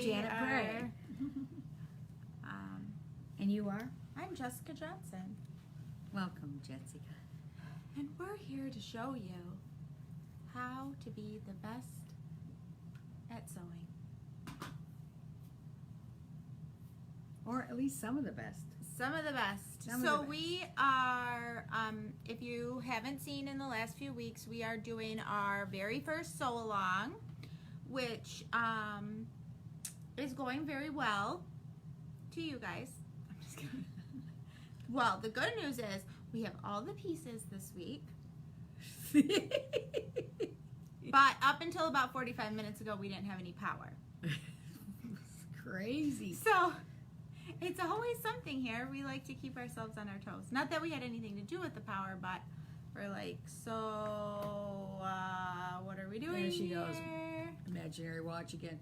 Janet Bray. And you are? I'm Jessica Johnson. Welcome, Jessica. And we're here to show you how to be the best at sewing. Or at least some of the best. Some of the best. Some of So the best. we are, if you haven't seen in the last few weeks, we are doing our very first sew along, which is going very well to you guys. I'm just kidding. Well, the good news is we have all the pieces this week. But up until about 45 minutes ago, we didn't have any power. Crazy. So it's always something here. We like to keep ourselves on our toes. Not that we had anything to do with the power, but we're like, so what are we doing? There she goes. here? Imaginary watch again.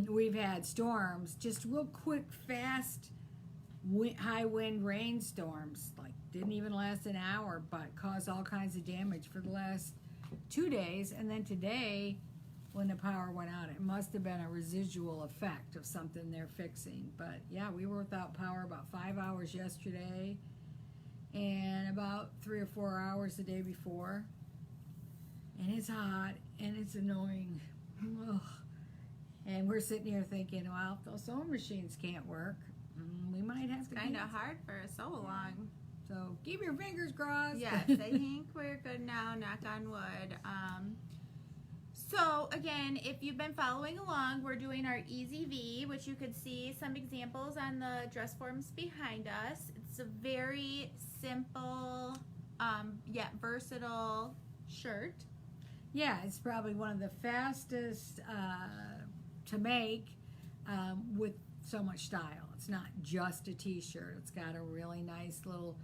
We've had storms, just real quick, fast, high wind rainstorms. Like, didn't even last an hour, but caused all kinds of damage for the last 2 days. And then today, when the power went out, it must have been a residual effect of something they're fixing. But yeah, we were without power about 5 hours yesterday and about 3 or 4 hours the day before. And it's hot and it's annoying. Ugh. And we're sitting here thinking, well, if those sewing machines can't work, we might have to Kind of cancel. hard for a sew along. So keep your fingers crossed. Yes, I think we're good now, knock on wood. So again, if you've been following along, we're doing our Easy V, which you could see some examples on the dress forms behind us. It's a very simple yet versatile shirt. Yeah, it's probably one of the fastest to make with so much style. It's not just a t-shirt. It's got a really nice little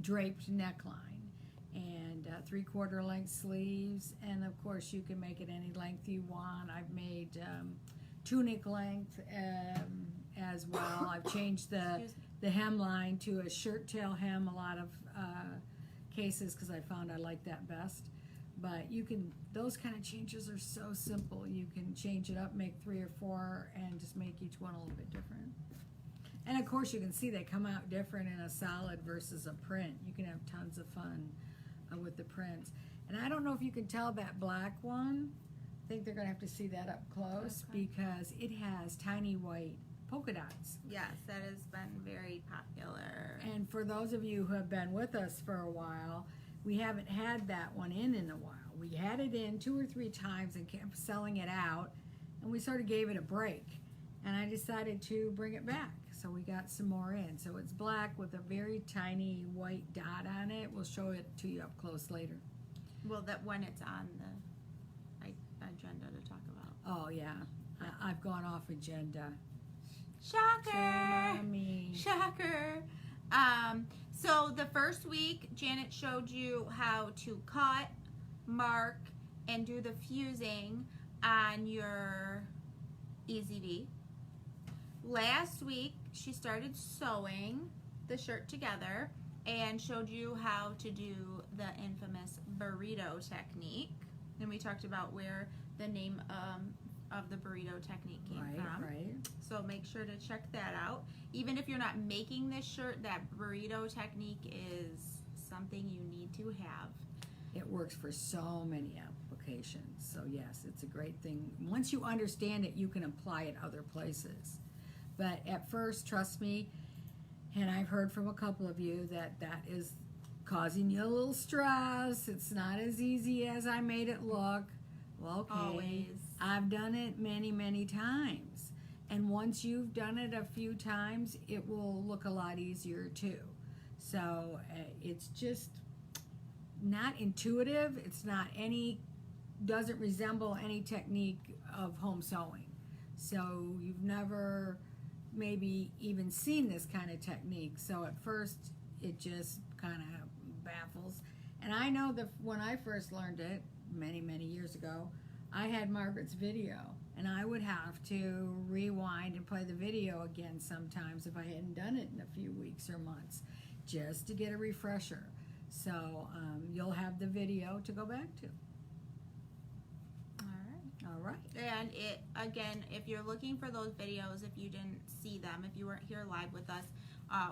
draped neckline and 3/4 length sleeves, and of course you can make it any length you want. I've made tunic length as well. I've changed the hemline to a shirt tail hem a lot of cases because I found I like that best. But you can, those kind of changes are so simple. You can change it up, make 3 or 4, and just make each one a little bit different. And of course you can see they come out different in a solid versus a print. You can have tons of fun with the prints. And I don't know if you can tell that black one. I think they're gonna have to see that up close because it has tiny white polka dots. Yes, that has been very popular. And for those of you who have been with us for a while, we haven't had that one in a while. We had it in 2 or 3 times and kept selling it out, and we sort of gave it a break. And I decided to bring it back. So we got some more in. So it's black with a very tiny white dot on it. We'll show it to you up close later. Well, that when it's on the agenda to talk about. Oh yeah, I've gone off agenda. Shocker! Shame on me. Shocker! So the first week, Janet showed you how to cut, mark, and do the fusing on your Easy V. Last week, she started sewing the shirt together and showed you how to do the infamous burrito technique. And we talked about where the name of the burrito technique came from. Right. So make sure to check that out. Even if you're not making this shirt, that burrito technique is something you need to have. It works for so many applications. So yes, it's a great thing. Once you understand it, you can apply it other places. But at first, trust me, and I've heard from a couple of you that that is causing you a little stress. It's not as easy as I made it look. Well, okay. Always. I've done it many, many times. And once you've done it a few times, it will look a lot easier too. So it's just not intuitive. It's not doesn't resemble any technique of home sewing. So you've never maybe even seen this kind of technique. So at first it just kind of baffles. And I know that when I first learned it many, many years ago, I had Margaret's video, and I would have to rewind and play the video again sometimes if I hadn't done it in a few weeks or months, just to get a refresher. So you'll have the video to go back to. All right. All right. And it, again, if you're looking for those videos, if you didn't see them, if you weren't here live with us,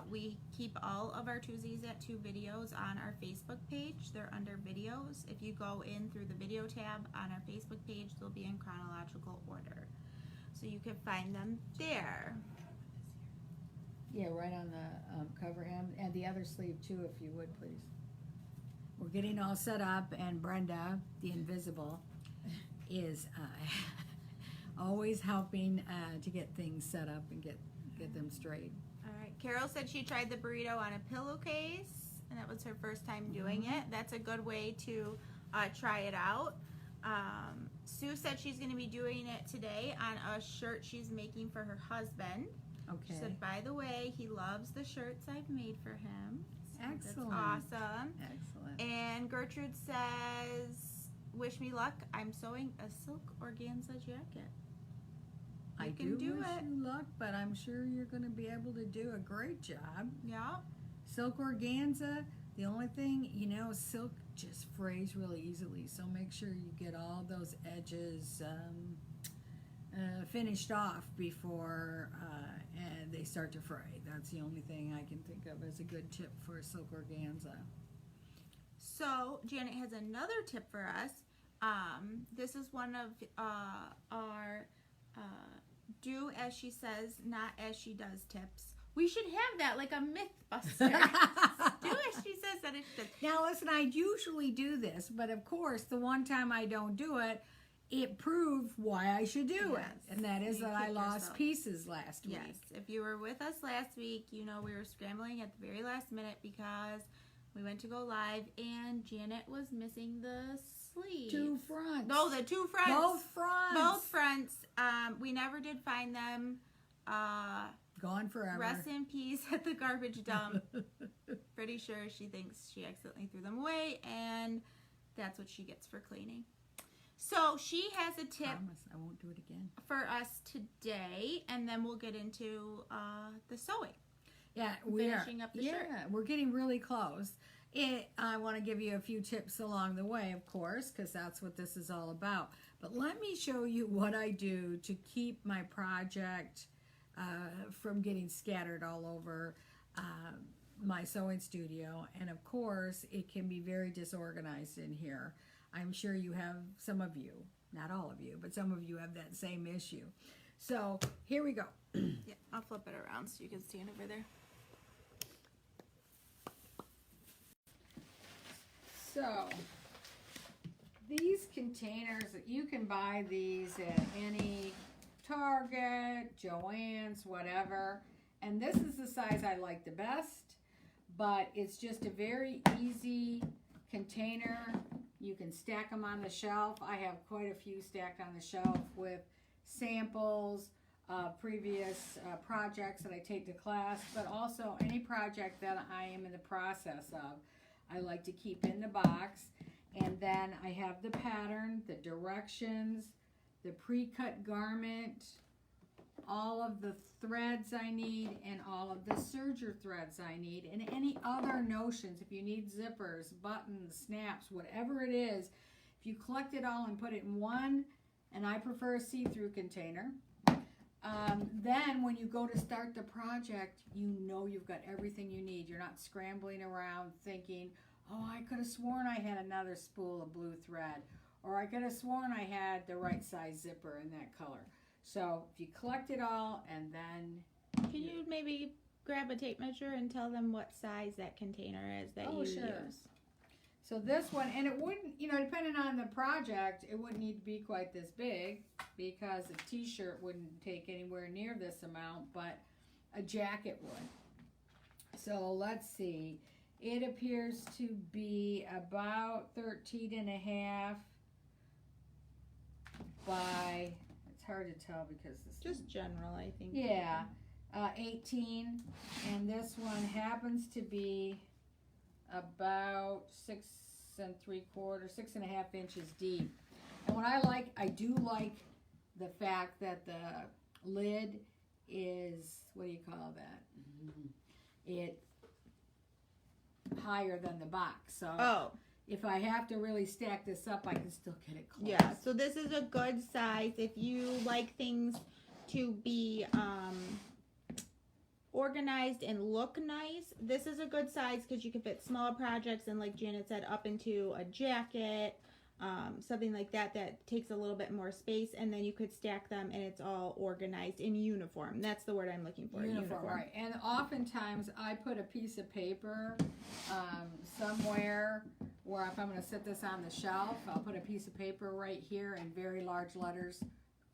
we keep all of our Tuesdays at 2 videos on our Facebook page. They're under videos. If you go in through the video tab on our Facebook page, they'll be in chronological order. So you can find them there. Yeah, right on the cover hem, and the other sleeve too, if you would, please. We're getting all set up, and Brenda, the invisible, is always helping to get things set up and get them straight. All right. Carol said she tried the burrito on a pillowcase, and that was her first time doing it. That's a good way to try it out. Sue said she's going to be doing it today on a shirt she's making for her husband. She Okay. said, by the way, he loves the shirts I've made for him. So Excellent. That's awesome. Excellent. And Gertrude says, wish me luck. I'm sewing a silk organza jacket. I You can do do wish it. you luck, but I'm sure you're going to be able to do a great job. Yeah. Silk organza, the only thing, silk just frays really easily, so make sure you get all those edges finished off before and they start to fray. That's the only thing I can think of as a good tip for silk organza. So Janet has another tip for us. This is one of our do as she says, not as she does tips. We should have that like a Mythbuster. Do as she says, that as she does. Now listen, I usually do this, but of course the one time I don't do it, it proved why I should do Yes. it. And that is You that I kicked lost yourself. pieces last Yes, week. if you were with us last week, you know we were scrambling at the very last minute because we went to go live and Janet was missing the sleeve. Two fronts. No, the two fronts. Both fronts. Both fronts. We never did find them. Gone forever. Rest in peace at the garbage dump. Pretty sure she thinks she accidentally threw them away, and that's what she gets for cleaning. So she has a tip Promise I won't do it again. for us today, and then we'll get into the sewing. Yeah, we Finishing up the shirt. we're getting really close. I want to give you a few tips along the way, of course, because that's what this is all about. But let me show you what I do to keep my project from getting scattered all over my sewing studio. And of course, it can be very disorganized in here. I'm sure you have, some of you, not all of you, but some of you have that same issue. So here we go. Yeah, I'll flip it around so you can stand over there. So, these containers, you can buy these at any Target, Joann's, whatever. And this is the size I like the best, but it's just a very easy container. You can stack them on the shelf. I have quite a few stacked on the shelf with samples, previous projects that I take to class, but also any project that I am in the process of. I like to keep in the box, and then I have the pattern, the directions, the pre-cut garment, all of the threads I need, and all of the serger threads I need, and any other notions. If you need zippers, buttons, snaps, whatever it is, if you collect it all and put it in one, and I prefer a see-through container, then when you go to start the project, you know you've got everything you need. You're not scrambling around thinking, oh, I could have sworn I had another spool of blue thread, or I could have sworn I had the right size zipper in that color. So if you collect it all, and then Can you maybe grab a tape measure and tell them what size that container is that you sure. use? So this one, and it wouldn't, depending on the project, it wouldn't need to be quite this big, because a t-shirt wouldn't take anywhere near this amount, but a jacket would. So let's see. It appears to be about 13 and a half by, it's hard to tell because this Just general, I think. yeah, 18, and this one happens to be about 6 6.5 inches deep. And what I do like the fact that the lid is, what do you call that? It higher than the box. So if I have to really stack this up, I can still get it close. Yeah, so this is a good size if you like things to be organized and look nice. This is a good size because you can fit smaller projects and, like Janet said, up into a jacket, something like that that takes a little bit more space, and then you could stack them and it's all organized in uniform. That's the word I'm looking for. Uniform, right. And oftentimes I put a piece of paper somewhere where if I'm going to sit this on the shelf, I'll put a piece of paper right here in very large letters,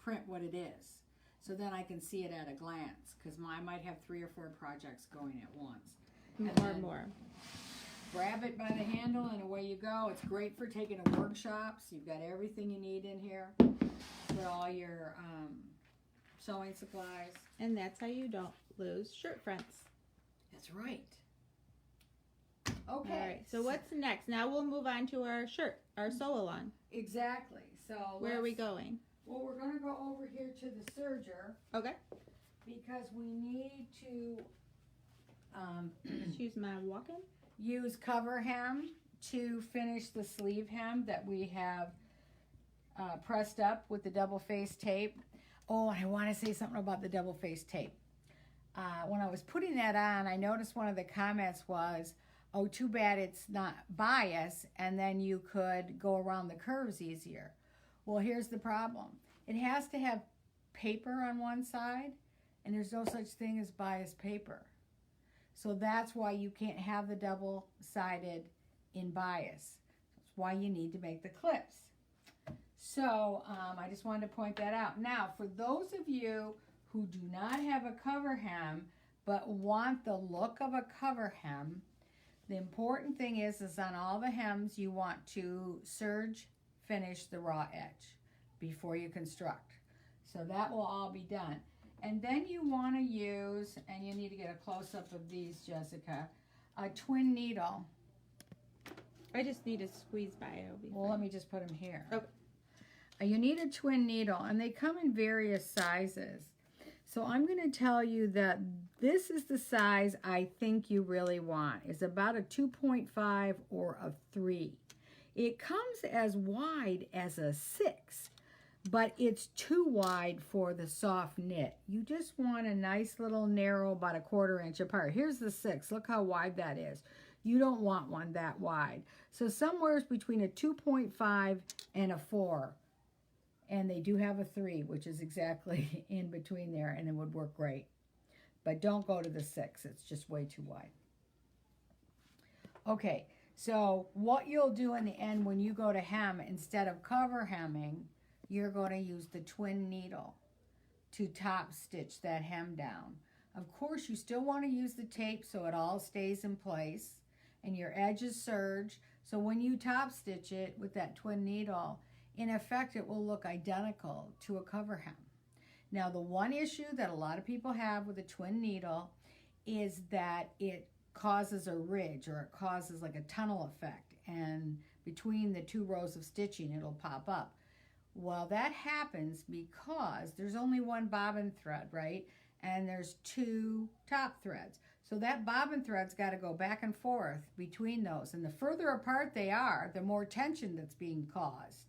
print what it is. So then I can see it at a glance, because I might have 3 or 4 projects going at once. Or more. Grab it by the handle and away you go. It's great for taking to workshops. You've got everything you need in here for all your sewing supplies. And that's how you don't lose shirt fronts. That's right. Okay. All right, so what's next? Now we'll move on to our shirt, our sew along. Exactly. So where are we going? Well, we're going to go over here to the serger. Okay. Because we need to use my walk-in. Use cover hem to finish the sleeve hem that we have pressed up with the double face tape. Oh, I want to say something about the double face tape. When I was putting that on, I noticed one of the comments was, oh, too bad it's not bias, and then you could go around the curves easier. Well, here's the problem. It has to have paper on one side, and there's no such thing as bias paper. So that's why you can't have the double-sided in bias. That's why you need to make the clips. So I just wanted to point that out. Now, for those of you who do not have a cover hem, but want the look of a cover hem, the important thing is on all the hems, you want to serge finish the raw edge before you construct. So that will all be done. And then you want to use, and you need to get a close-up of these, Jessica, a twin needle. I just need a squeeze by. Well, let me just put them here. Okay. You need a twin needle, and they come in various sizes. So I'm going to tell you that this is the size I think you really want. It's about a 2.5 or a 3. It comes as wide as a 6, but it's too wide for the soft knit. You just want a nice little narrow, about a 1/4 inch apart. Here's the 6. Look how wide that is. You don't want one that wide. So somewhere between a 2.5 and a 4. And they do have a 3, which is exactly in between there, and it would work great. But don't go to the 6. It's just way too wide. Okay, so what you'll do in the end when you go to hem, instead of cover hemming, you're going to use the twin needle to top stitch that hem down. Of course, you still want to use the tape so it all stays in place and your edges serge. So when you top stitch it with that twin needle, in effect, it will look identical to a cover hem. Now, the one issue that a lot of people have with a twin needle is that it causes a ridge, or it causes like a tunnel effect, and between the 2 rows of stitching, it'll pop up. Well, that happens because there's only one bobbin thread, right? And there's 2 top threads. So that bobbin thread's got to go back and forth between those. And the further apart they are, the more tension that's being caused.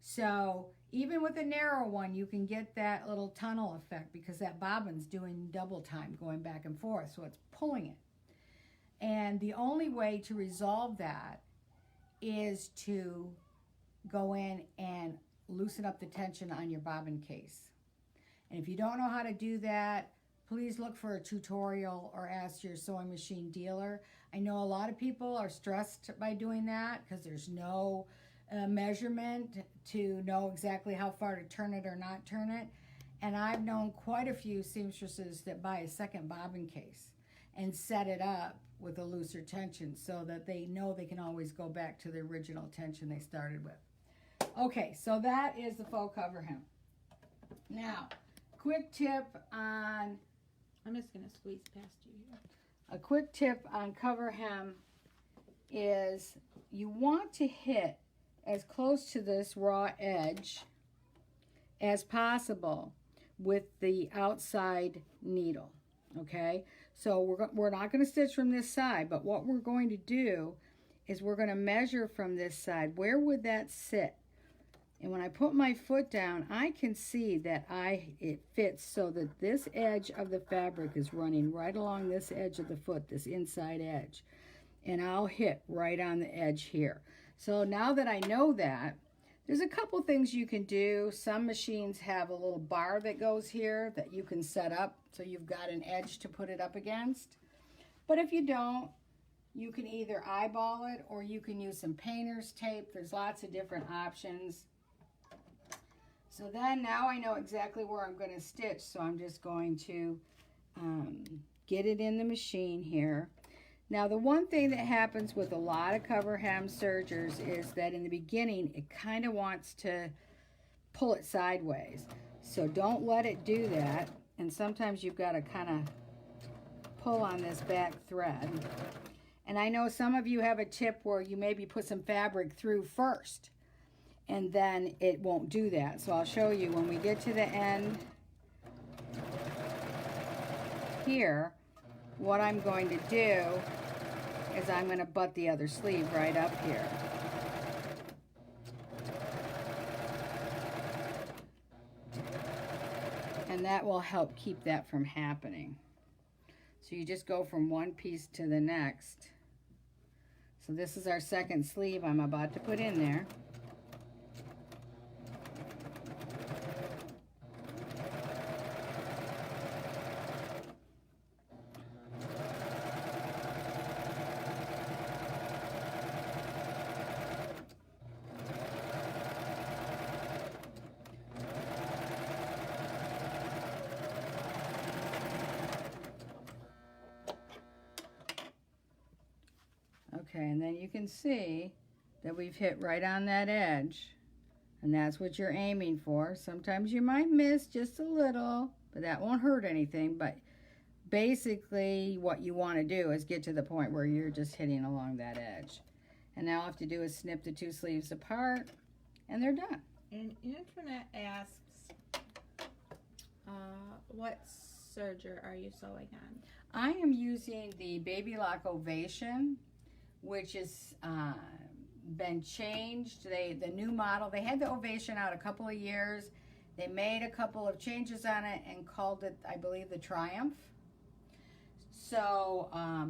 So even with a narrow one, you can get that little tunnel effect because that bobbin's doing double time going back and forth, so it's pulling it. And the only way to resolve that is to go in and loosen up the tension on your bobbin case. And if you don't know how to do that, please look for a tutorial or ask your sewing machine dealer. I know a lot of people are stressed by doing that because there's no measurement to know exactly how far to turn it or not turn it. And I've known quite a few seamstresses that buy a second bobbin case and set it up with a looser tension so that they know they can always go back to the original tension they started with. Okay, so that is the faux cover hem. Now, quick tip on... I'm just going to squeeze past you here. A quick tip on cover hem is you want to hit as close to this raw edge as possible with the outside needle, okay? So we're not going to stitch from this side, but what we're going to do is we're going to measure from this side. Where would that sit? And when I put my foot down, I can see that it fits so that this edge of the fabric is running right along this edge of the foot, this inside edge. And I'll hit right on the edge here. So now that I know that, there's a couple things you can do. Some machines have a little bar that goes here that you can set up so you've got an edge to put it up against. But if you don't, you can either eyeball it or you can use some painter's tape. There's lots of different options. So then now I know exactly where I'm going to stitch. So I'm just going to get it in the machine here. Now the one thing that happens with a lot of cover hem sergers is that in the beginning it kind of wants to pull it sideways. So don't let it do that. And sometimes you've got to kind of pull on this back thread. And I know some of you have a tip where you maybe put some fabric through first and then it won't do that. So I'll show you when we get to the end here, what I'm going to do is I'm going to butt the other sleeve right up here. And that will help keep that from happening. So you just go from one piece to the next. So this is our second sleeve I'm about to put in there. Okay, and then you can see that we've hit right on that edge, and that's what you're aiming for. Sometimes you might miss just a little, but that won't hurt anything. But basically what you want to do is get to the point where you're just hitting along that edge. And now all I have to do is snip the two sleeves apart, and they're done. And Internet asks, what serger are you sewing on? I am using the Baby Lock Ovation, which has been changed. The new model, they had the Ovation out a couple of years. They made a couple of changes on it and called it, I believe, the Triumph. So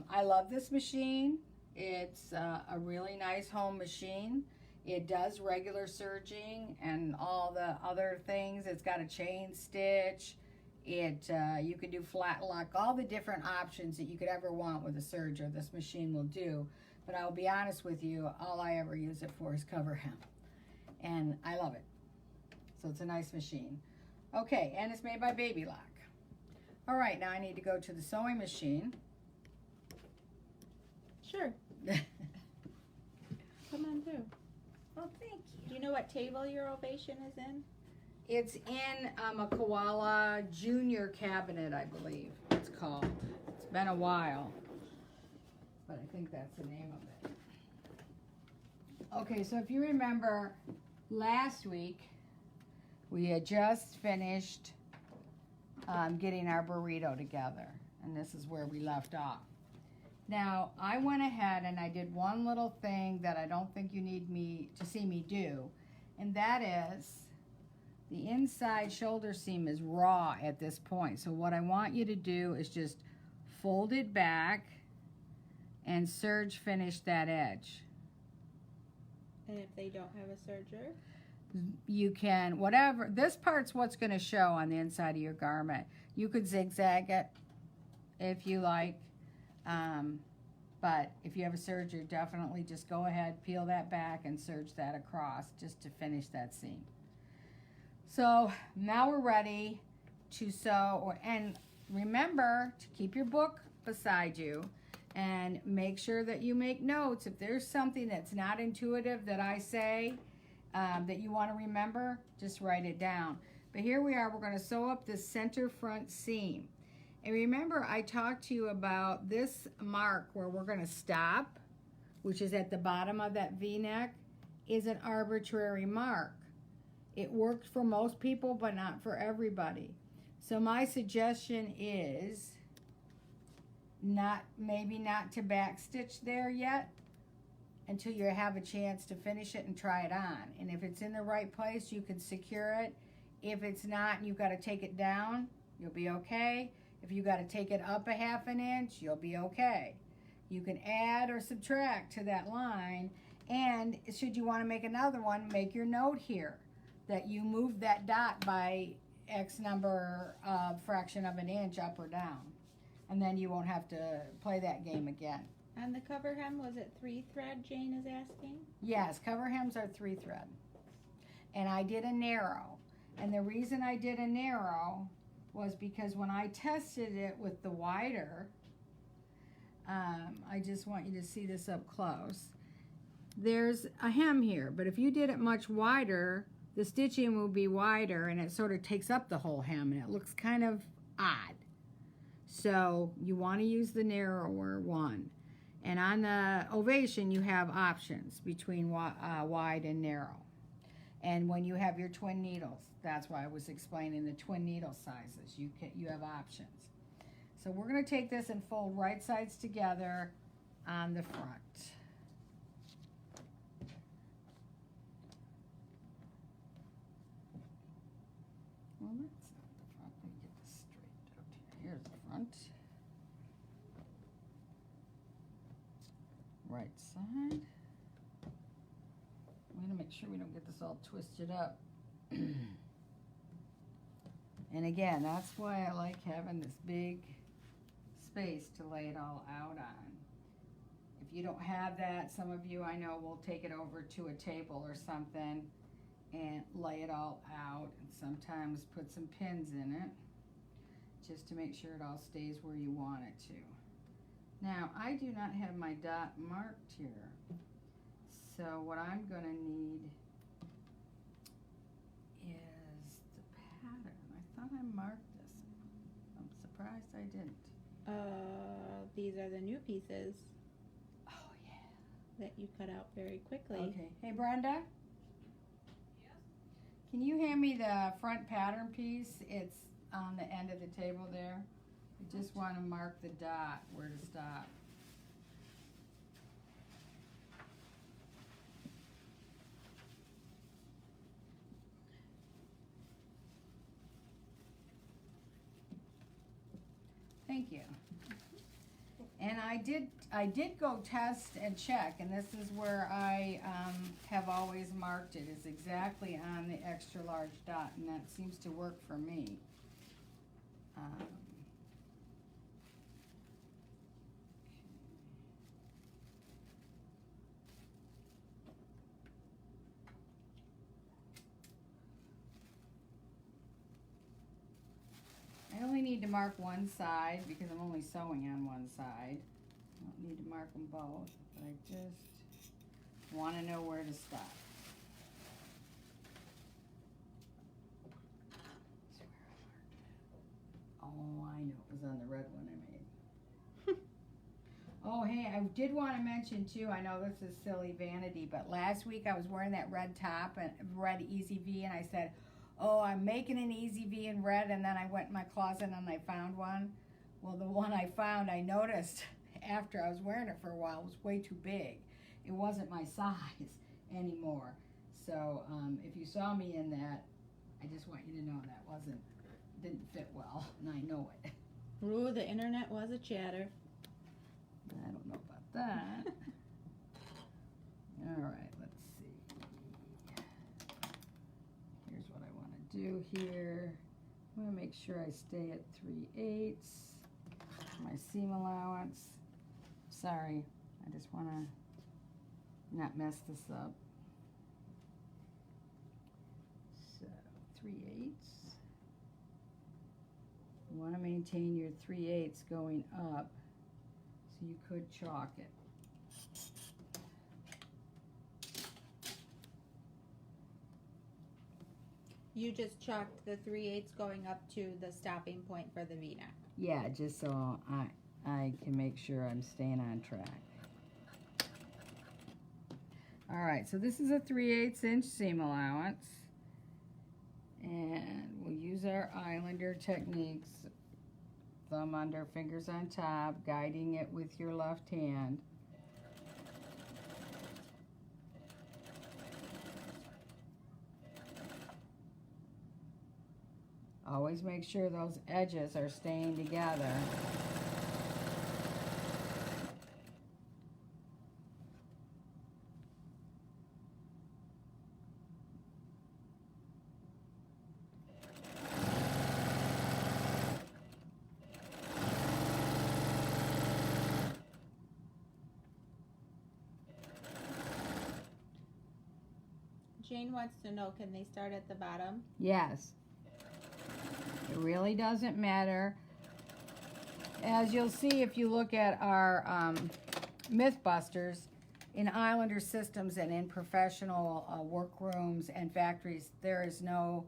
I love this machine. It's a really nice home machine. It does regular serging and all the other things. It's got a chain stitch. You can do flat lock, all the different options that you could ever want with a serger, this machine will do. But I'll be honest with you, all I ever use it for is cover hem. And I love it. So it's a nice machine. Okay, and it's made by Baby Lock. All right, now I need to go to the sewing machine. Sure. Come on through. Well, thank you. Do you know what table your Ovation is in? It's in a Koala Junior cabinet, I believe it's called. It's been a while, but I think that's the name of it. Okay, so if you remember, last week we had just finished getting our burrito together, and this is where we left off. Now, I went ahead and I did one little thing that I don't think you need me to see me do, and that is the inside shoulder seam is raw at this point. So what I want you to do is just fold it back and serge finish that edge. And if they don't have a serger? You can, whatever, this part's what's going to show on the inside of your garment. You could zigzag it if you like, but if you have a serger, definitely just go ahead, peel that back and serge that across just to finish that seam. So now we're ready to sew, and remember to keep your book beside you and make sure that you make notes. If there's something that's not intuitive that I say that you want to remember, just write it down. But here we are, we're going to sew up this center front seam. And remember, I talked to you about this mark where we're going to stop, which is at the bottom of that V-neck, is an arbitrary mark. It worked for most people, but not for everybody. So my suggestion is maybe not to backstitch there yet, until you have a chance to finish it and try it on. And if it's in the right place, you can secure it. If it's not and you've got to take it down, you'll be okay. If you got to take it up a half an inch, you'll be okay. You can add or subtract to that line, and should you want to make another one, make your note here that you moved that dot by X number of fraction of an inch up or down, and then you won't have to play that game again. And the cover hem, was it 3 thread, Jane is asking? Yes, cover hems are 3 thread. And I did a narrow. And the reason I did a narrow was because when I tested it with the wider, I just want you to see this up close. There's a hem here, but if you did it much wider, the stitching will be wider and it sort of takes up the whole hem and it looks kind of odd. So you want to use the narrower one. And on the Ovation, you have options between wide and narrow. And when you have your twin needles, that's why I was explaining the twin needle sizes. You have options. So we're going to take this and fold right sides together on the front. Well, that's not the front. Let me get this straightened out here. Here's the front. Right side. I'm going to make sure we don't get this all twisted up. And again, that's why I like having this big space to lay it all out on. If you don't have that, some of you I know will take it over to a table or something and lay it all out, and sometimes put some pins in it just to make sure it all stays where you want it to. Now, I do not have my dot marked here, so what I'm going to need is the pattern. I thought I marked this. I'm surprised I didn't. These are the new pieces Oh, yeah. that you cut out very quickly. Okay. Hey, Brenda? Yes? Can you hand me the front pattern piece? It's on the end of the table there. I just want to mark the dot where to stop. Thank you. And I did go test and check, and this is where I have always marked it, is exactly on the extra large dot, and that seems to work for me. I only need to mark one side because I'm only sewing on one side. I don't need to mark them both, but I just want to know where to stop. Oh, I know, it was on the red one I made. Oh, hey, I did want to mention too, I know this is silly vanity, but last week I was wearing that red top, and red Easy V, and I said, oh, I'm making an Easy V in red, and then I went in my closet and I found one. Well, the one I found, I noticed after I was wearing it for a while, was way too big. It wasn't my size anymore. So if you saw me in that, I just want you to know that didn't fit well, and I know it. Ooh, the internet was a chatter. I don't know about that. All right, let's see. Here's what I want to do here. I want to make sure I stay at 3/8. My seam allowance. Sorry, I just want to not mess this up. So 3/8. You want to maintain your 3/8 going up, so you could chalk it. You just chalked the 3/8 going up to the stopping point for the V-neck. Yeah, just so I can make sure I'm staying on track. All right, so this is a 3/8 inch seam allowance. And we'll use our Islander techniques. Thumb under, fingers on top, guiding it with your left hand. Always make sure those edges are staying together. Jane wants to know, can they start at the bottom? Yes. It really doesn't matter. As you'll see if you look at our Mythbusters, in Islander systems and in professional workrooms and factories, there is no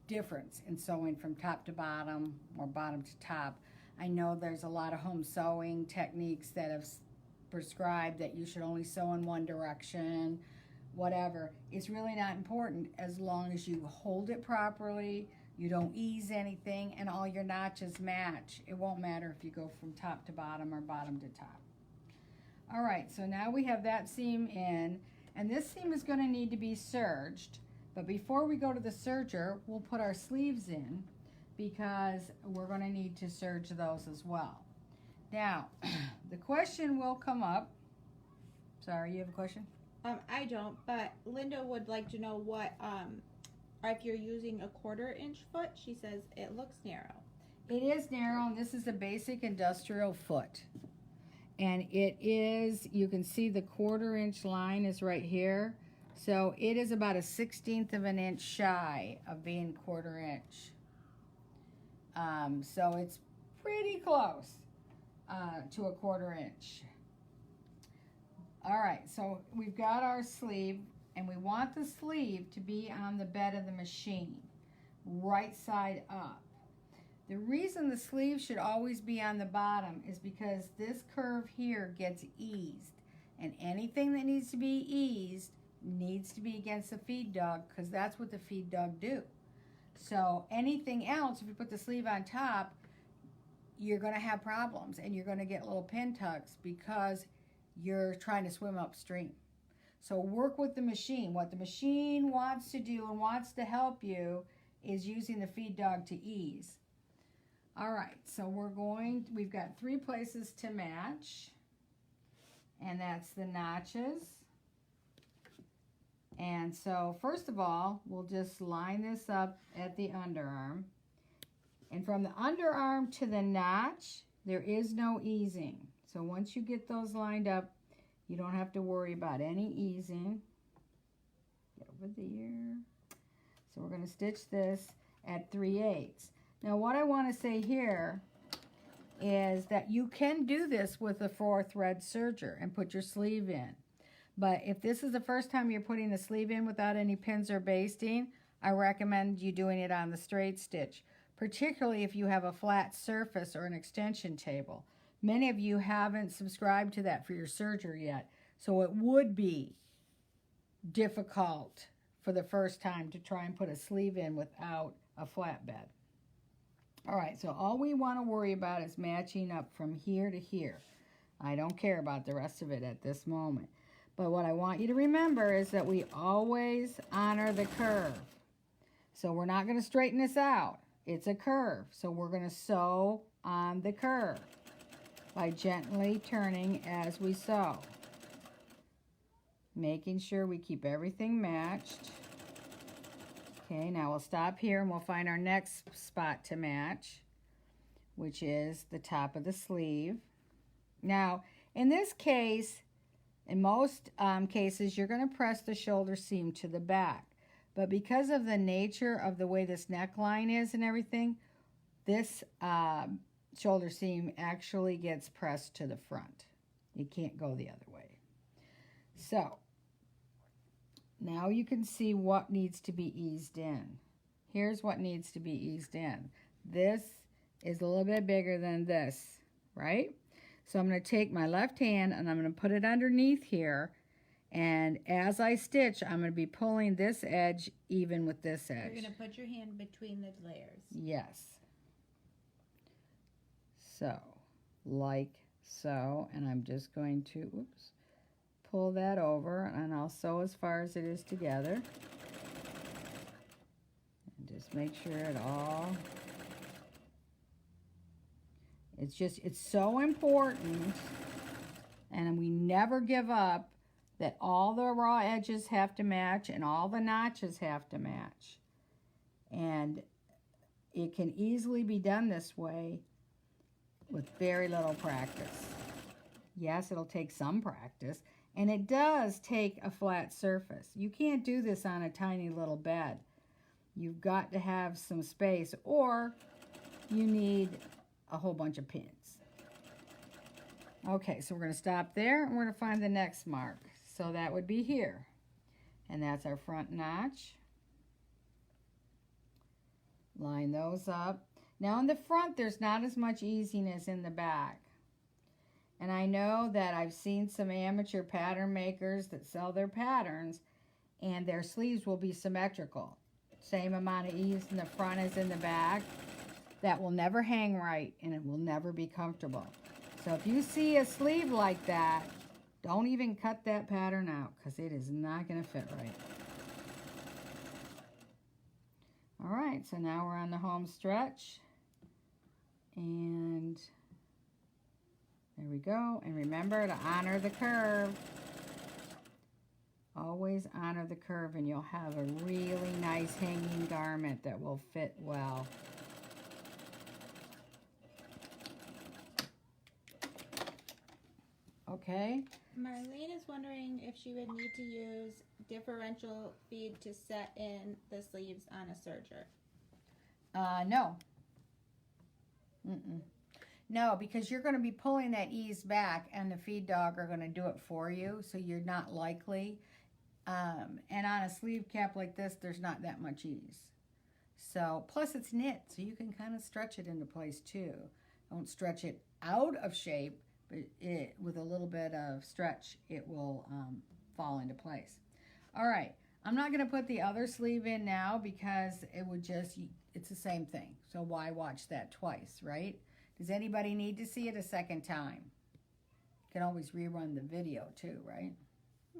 difference in sewing from top to bottom or bottom to top. I know there's a lot of home sewing techniques that have prescribed that you should only sew in one direction, whatever. It's really not important as long as you hold it properly, you don't ease anything, and all your notches match. It won't matter if you go from top to bottom or bottom to top. All right, so now we have that seam in, and this seam is going to need to be serged. But before we go to the serger, we'll put our sleeves in because we're going to need to serge those as well. Now, the question will come up. Sorry, you have a question? I don't, but Linda would like to know what, if you're using a 1/4 inch foot. She says it looks narrow. It is narrow, and this is a basic industrial foot. And it is, you can see the 1/4 inch line is right here. So it is about a 1/16 of an inch shy of being 1/4 inch. So it's pretty close to a 1/4 inch. All right, so we've got our sleeve, and we want the sleeve to be on the bed of the machine, right side up. The reason the sleeve should always be on the bottom is because this curve here gets eased, and anything that needs to be eased needs to be against the feed dog, because that's what the feed dog do. So anything else, if you put the sleeve on top, you're going to have problems, and you're going to get little pin tucks because you're trying to swim upstream. So work with the machine. What the machine wants to do and wants to help you is using the feed dog to ease. All right, so we've got 3 places to match, and that's the notches. And so first of all, we'll just line this up at the underarm. And from the underarm to the notch, there is no easing. So once you get those lined up, you don't have to worry about any easing. Get over there. So we're going to stitch this at 3/8. Now what I want to say here is that you can do this with a 4-thread serger and put your sleeve in. But if this is the first time you're putting the sleeve in without any pins or basting, I recommend you doing it on the straight stitch, particularly if you have a flat surface or an extension table. Many of you haven't subscribed to that for your serger yet, so it would be difficult for the first time to try and put a sleeve in without a flatbed. All right, so all we want to worry about is matching up from here to here. I don't care about the rest of it at this moment. But what I want you to remember is that we always honor the curve. So we're not going to straighten this out. It's a curve. So we're going to sew on the curve by gently turning as we sew. Making sure we keep everything matched. Okay, now we'll stop here and we'll find our next spot to match, which is the top of the sleeve. Now, in this case, in most cases, you're going to press the shoulder seam to the back. But because of the nature of the way this neckline is and everything, this shoulder seam actually gets pressed to the front. It can't go the other way. So, now you can see what needs to be eased in. Here's what needs to be eased in. This is a little bit bigger than this, right? So I'm going to take my left hand and I'm going to put it underneath here. And as I stitch, I'm going to be pulling this edge even with this edge. You're going to put your hand between the layers. Yes. So, like so. And I'm just going to, pull that over, and I'll sew as far as it is together. Just make sure it all, it's so important, and we never give up, that all the raw edges have to match and all the notches have to match. And it can easily be done this way with very little practice. Yes, it'll take some practice, and it does take a flat surface. You can't do this on a tiny little bed. You've got to have some space, or you need a whole bunch of pins. Okay, so we're going to stop there, and we're going to find the next mark. So that would be here, and that's our front notch. Line those up. Now in the front, there's not as much easiness in the back. And I know that I've seen some amateur pattern makers that sell their patterns, and their sleeves will be symmetrical. Same amount of ease in the front as in the back. That will never hang right, and it will never be comfortable. So if you see a sleeve like that, don't even cut that pattern out, because it is not going to fit right. All right, so now we're on the home stretch. And there we go. And remember to honor the curve. Always honor the curve, and you'll have a really nice hanging garment that will fit well. Okay. Marlene is wondering if she would need to use differential feed to set in the sleeves on a serger. No. No, because you're going to be pulling that ease back, and the feed dog are going to do it for you, so you're not likely. And on a sleeve cap like this, there's not that much ease. So, plus it's knit, so you can kind of stretch it into place too. Don't stretch it out of shape, but with a little bit of stretch, it will fall into place. All right, I'm not going to put the other sleeve in now because it's the same thing. So why watch that twice, right? Does anybody need to see it a second time? You can always rerun the video too, right?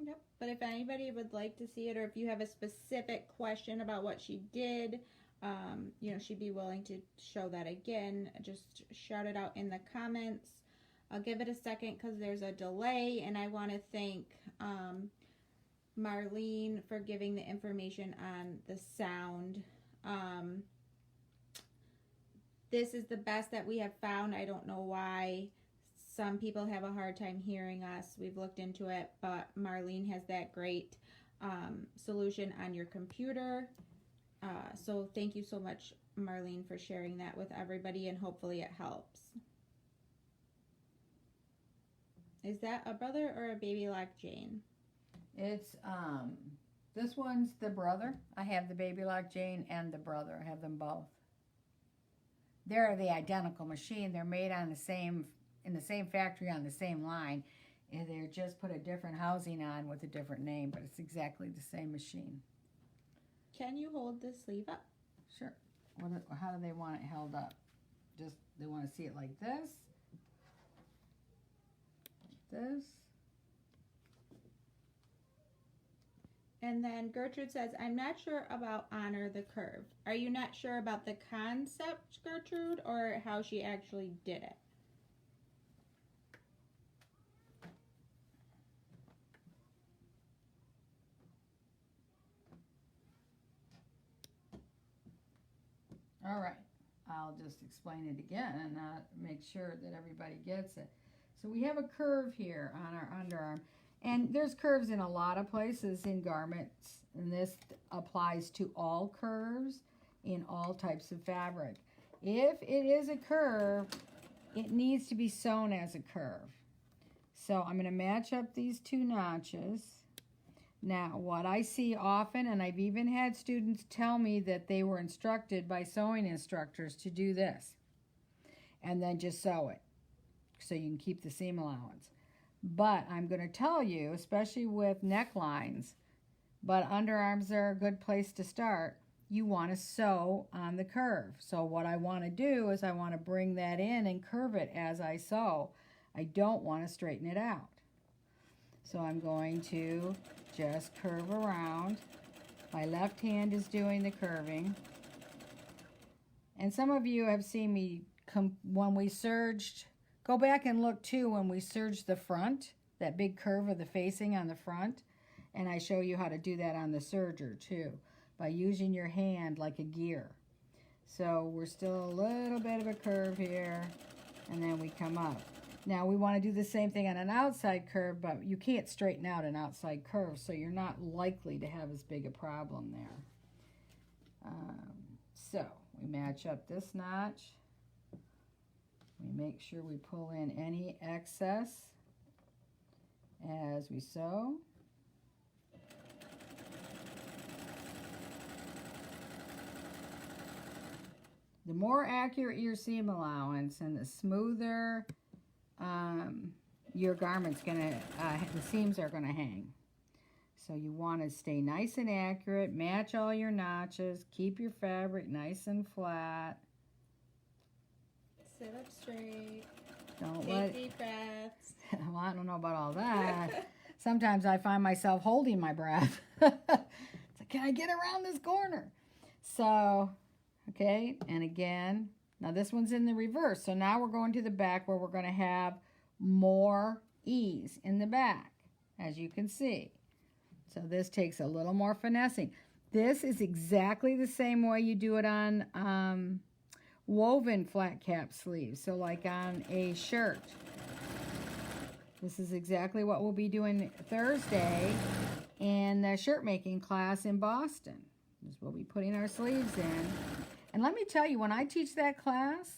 Yep. But if anybody would like to see it, or if you have a specific question about what she did, she'd be willing to show that again. Just shout it out in the comments. I'll give it a second because there's a delay, and I want to thank Marlene for giving the information on the sound. This is the best that we have found. I don't know why some people have a hard time hearing us. We've looked into it, but Marlene has that great solution on your computer. So thank you so much, Marlene, for sharing that with everybody, and hopefully it helps. Is that a brother or a baby lock Jane? It's, this one's the brother. I have the baby lock Jane and the brother. I have them both. They're the identical machine. They're made on in the same factory on the same line. And they're just put a different housing on with a different name, but it's exactly the same machine. Can you hold the sleeve up? Sure. How do they want it held up? Just, they want to see it like this. Like this. And then Gertrude says, I'm not sure about honor the curve. Are you not sure about the concept, Gertrude, or how she actually did it? All right, I'll just explain it again and make sure that everybody gets it. So we have a curve here on our underarm, and there's curves in a lot of places in garments, and this applies to all curves in all types of fabric. If it is a curve, it needs to be sewn as a curve. So I'm going to match up these two notches. Now, what I see often, and I've even had students tell me that they were instructed by sewing instructors to do this, and then just sew it so you can keep the seam allowance. But I'm going to tell you, especially with necklines, but underarms are a good place to start, you want to sew on the curve. So what I want to do is I want to bring that in and curve it as I sew. I don't want to straighten it out. So I'm going to just curve around. My left hand is doing the curving. And some of you have seen me when we serged. Go back and look too when we serged the front, that big curve of the facing on the front. And I show you how to do that on the serger too, by using your hand like a gear. So we're still a little bit of a curve here, and then we come up. Now we want to do the same thing on an outside curve, but you can't straighten out an outside curve, so you're not likely to have as big a problem there. So we match up this notch. We make sure we pull in any excess as we sew. The more accurate your seam allowance and the smoother your garment's gonna, the seams are gonna hang. So you want to stay nice and accurate, match all your notches, keep your fabric nice and flat. Sit up straight. Don't Take let, deep breaths. well, I don't know about all that. Sometimes I find myself holding my breath. It's like, can I get around this corner? So, okay, and again, now this one's in the reverse. So now we're going to the back where we're going to have more ease in the back, as you can see. So this takes a little more finessing. This is exactly the same way you do it on woven flat cap sleeves. So like on a shirt. This is exactly what we'll be doing Thursday in the shirt making class in Boston. We'll be putting our sleeves in. And let me tell you, when I teach that class,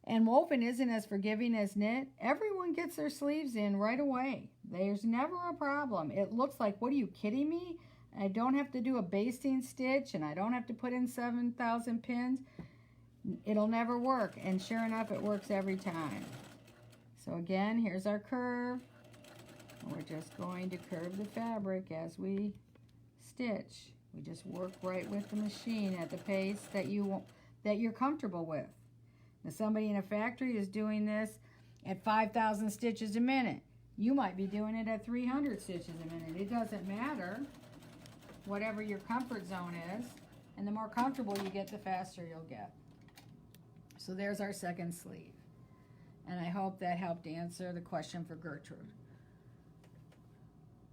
and woven isn't as forgiving as knit, everyone gets their sleeves in right away. There's never a problem. It looks like, what are you kidding me? I don't have to do a basting stitch, and I don't have to put in 7,000 pins. It'll never work, and sure enough, it works every time. So again, here's our curve. We're just going to curve the fabric as we stitch. We just work right with the machine at the pace that you're comfortable with. Now somebody in a factory is doing this at 5,000 stitches a minute. You might be doing it at 300 stitches a minute. It doesn't matter. Whatever your comfort zone is, and the more comfortable you get, the faster you'll get. So there's our second sleeve. And I hope that helped answer the question for Gertrude.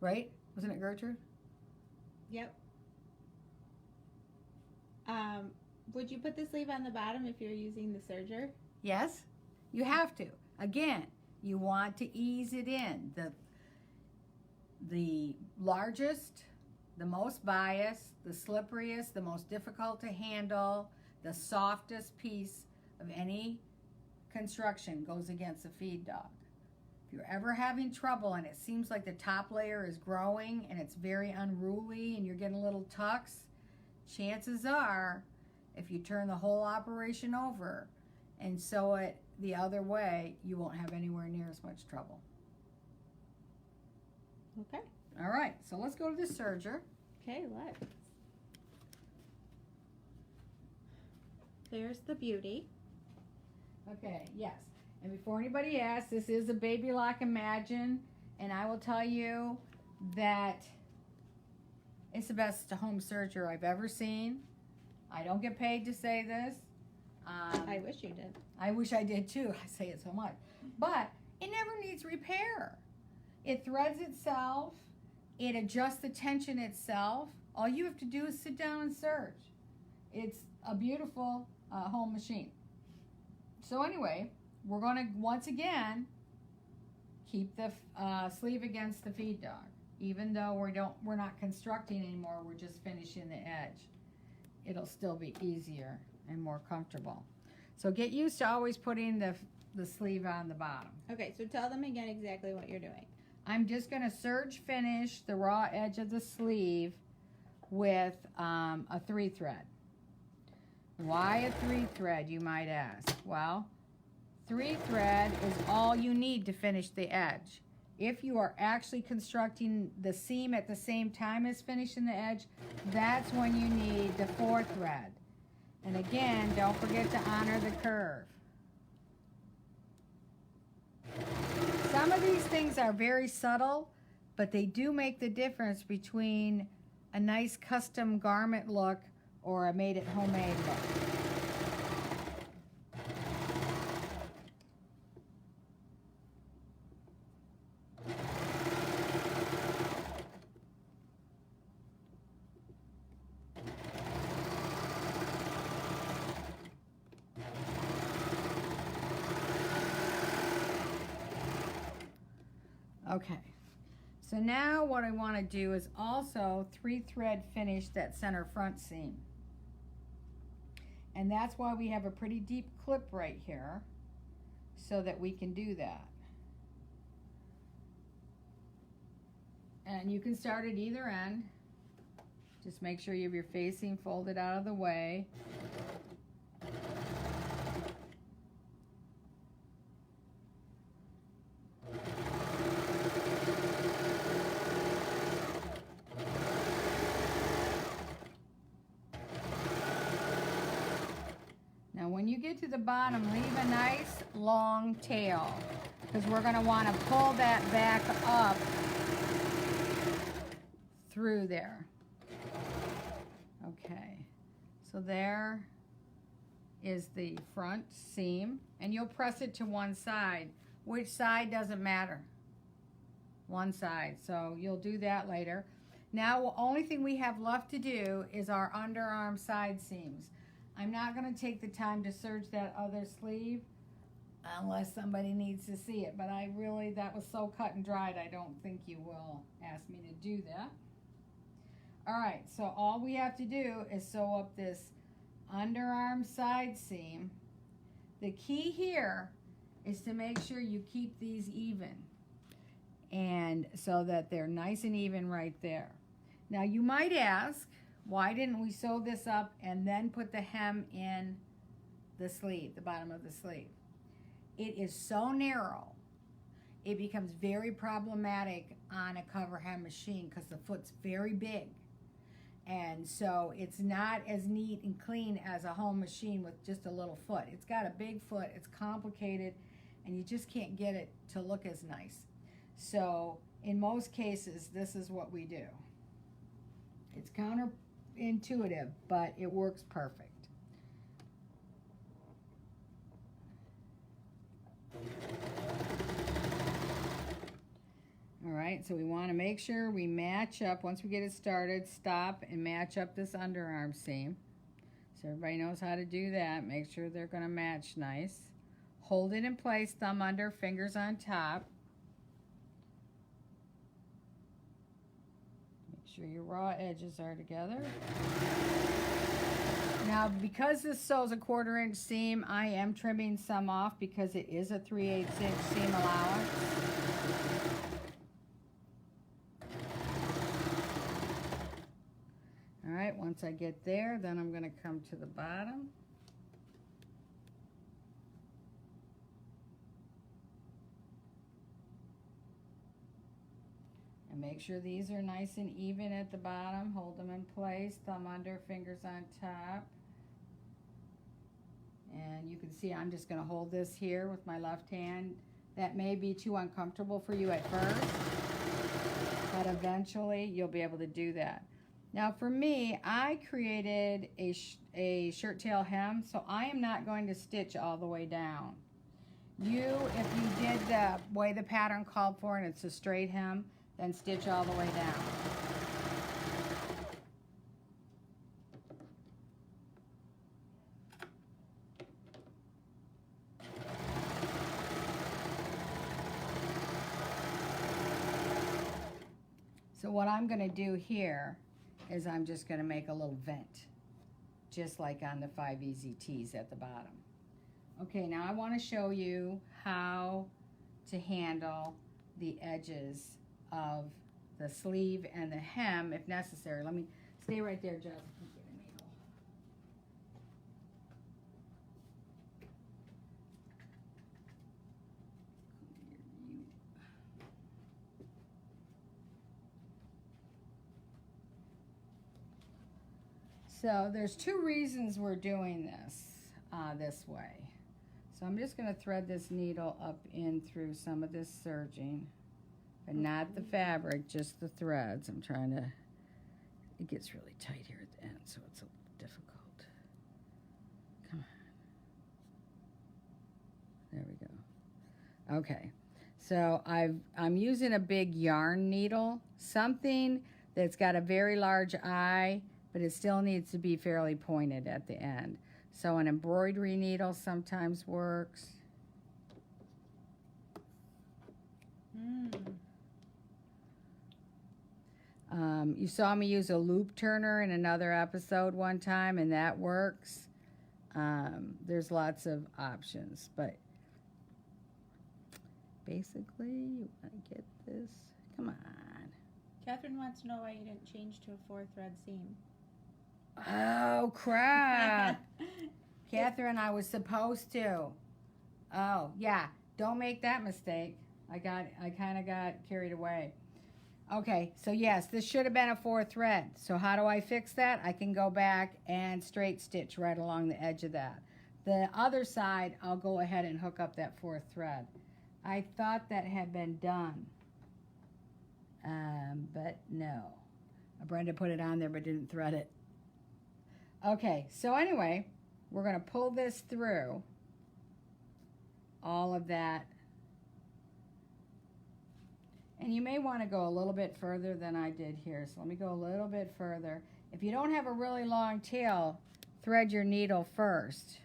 Right? Wasn't it Gertrude? Yep. Would you put the sleeve on the bottom if you're using the serger? Yes, you have to. Again, you want to ease it in. The largest, the most biased, the slipperiest, the most difficult to handle, the softest piece of any construction goes against a feed dog. If you're ever having trouble and it seems like the top layer is growing and it's very unruly and you're getting little tucks, chances are, if you turn the whole operation over and sew it the other way, you won't have anywhere near as much trouble. Okay. All right, so let's go to the serger. Okay, let's. There's the beauty. Okay, yes. And before anybody asks, this is a Baby Lock Imagine, and I will tell you that it's the best home serger I've ever seen. I don't get paid to say this. I wish you did. I wish I did too. I say it so much. But it never needs repair. It threads itself. It adjusts the tension itself. All you have to do is sit down and serge. It's a beautiful home machine. So anyway, we're going to, once again, keep the sleeve against the feed dog. Even though we're not constructing anymore, we're just finishing the edge. It'll still be easier and more comfortable. So get used to always putting the sleeve on the bottom. Okay, so tell them again exactly what you're doing. I'm just going to serge finish the raw edge of the sleeve with a 3-thread. Why a 3-thread, you might ask? Well, 3-thread is all you need to finish the edge. If you are actually constructing the seam at the same time as finishing the edge, that's when you need the 4-thread. And again, don't forget to honor the curve. Some of these things are very subtle, but they do make the difference between a nice custom garment look or a made-it-homemade look. Okay, so now what I want to do is also 3-thread finish that center front seam. And that's why we have a pretty deep clip right here, so that we can do that. And you can start at either end. Just make sure you have your facing folded out of the way. Now when you get to the bottom, leave a nice long tail, because we're going to want to pull that back up through there. Okay, so there is the front seam, and you'll press it to one side. Which side doesn't matter. One side, so you'll do that later. Now the only thing we have left to do is our underarm side seams. I'm not going to take the time to serge that other sleeve unless somebody needs to see it, but that was so cut and dried, I don't think you will ask me to do that. All right, so all we have to do is sew up this underarm side seam. The key here is to make sure you keep these even, and so that they're nice and even right there. Now you might ask, why didn't we sew this up and then put the hem in the sleeve, the bottom of the sleeve? It is so narrow, it becomes very problematic on a cover hem machine because the foot's very big. And so it's not as neat and clean as a home machine with just a little foot. It's got a big foot, it's complicated, and you just can't get it to look as nice. So in most cases, this is what we do. It's counterintuitive, but it works perfect. All right, so we want to make sure we match up. Once we get it started, stop and match up this underarm seam. So everybody knows how to do that. Make sure they're going to match nice. Hold it in place, thumb under, fingers on top. Make sure your raw edges are together. Now, because this sews a 1/4 inch seam, I am trimming some off because it is a 3/8 inch seam allowance. All right, once I get there, then I'm going to come to the bottom. And make sure these are nice and even at the bottom. Hold them in place, thumb under, fingers on top. And you can see I'm just going to hold this here with my left hand. That may be too uncomfortable for you at first, but eventually you'll be able to do that. Now for me, I created a shirt tail hem, so I am not going to stitch all the way down. If you did the way the pattern called for and it's a straight hem, then stitch all the way down. So what I'm going to do here is I'm just going to make a little vent, just like on the 5 Easy Tees at the bottom. Okay, now I want to show you how to handle the edges of the sleeve and the hem if necessary. Let me stay right there, Jeff. Get a needle. So there's 2 reasons we're doing this way. So I'm just going to thread this needle up in through some of this serging, but not the fabric, just the threads. I'm trying to, it gets really tight here at the end, so it's a little difficult. Come on. There we go. Okay, so I'm using a big yarn needle, something that's got a very large eye, but it still needs to be fairly pointed at the end. So an embroidery needle sometimes works. You saw me use a loop turner in another episode one time, and that works. There's lots of options, but basically, you want to get this. Come on. Catherine wants to know why you didn't change to a 4-thread seam. Oh, crap. Catherine, I was supposed to. Oh, yeah. Don't make that mistake. I kind of got carried away. Okay, so yes, this should have been a 4-thread. So how do I fix that? I can go back and straight stitch right along the edge of that. The other side, I'll go ahead and hook up that 4th thread. I thought that had been done. But no. Brenda put it on there but didn't thread it. Okay, so anyway, we're going to pull this through all of that. And you may want to go a little bit further than I did here. So let me go a little bit further. If you don't have a really long tail, thread your needle first.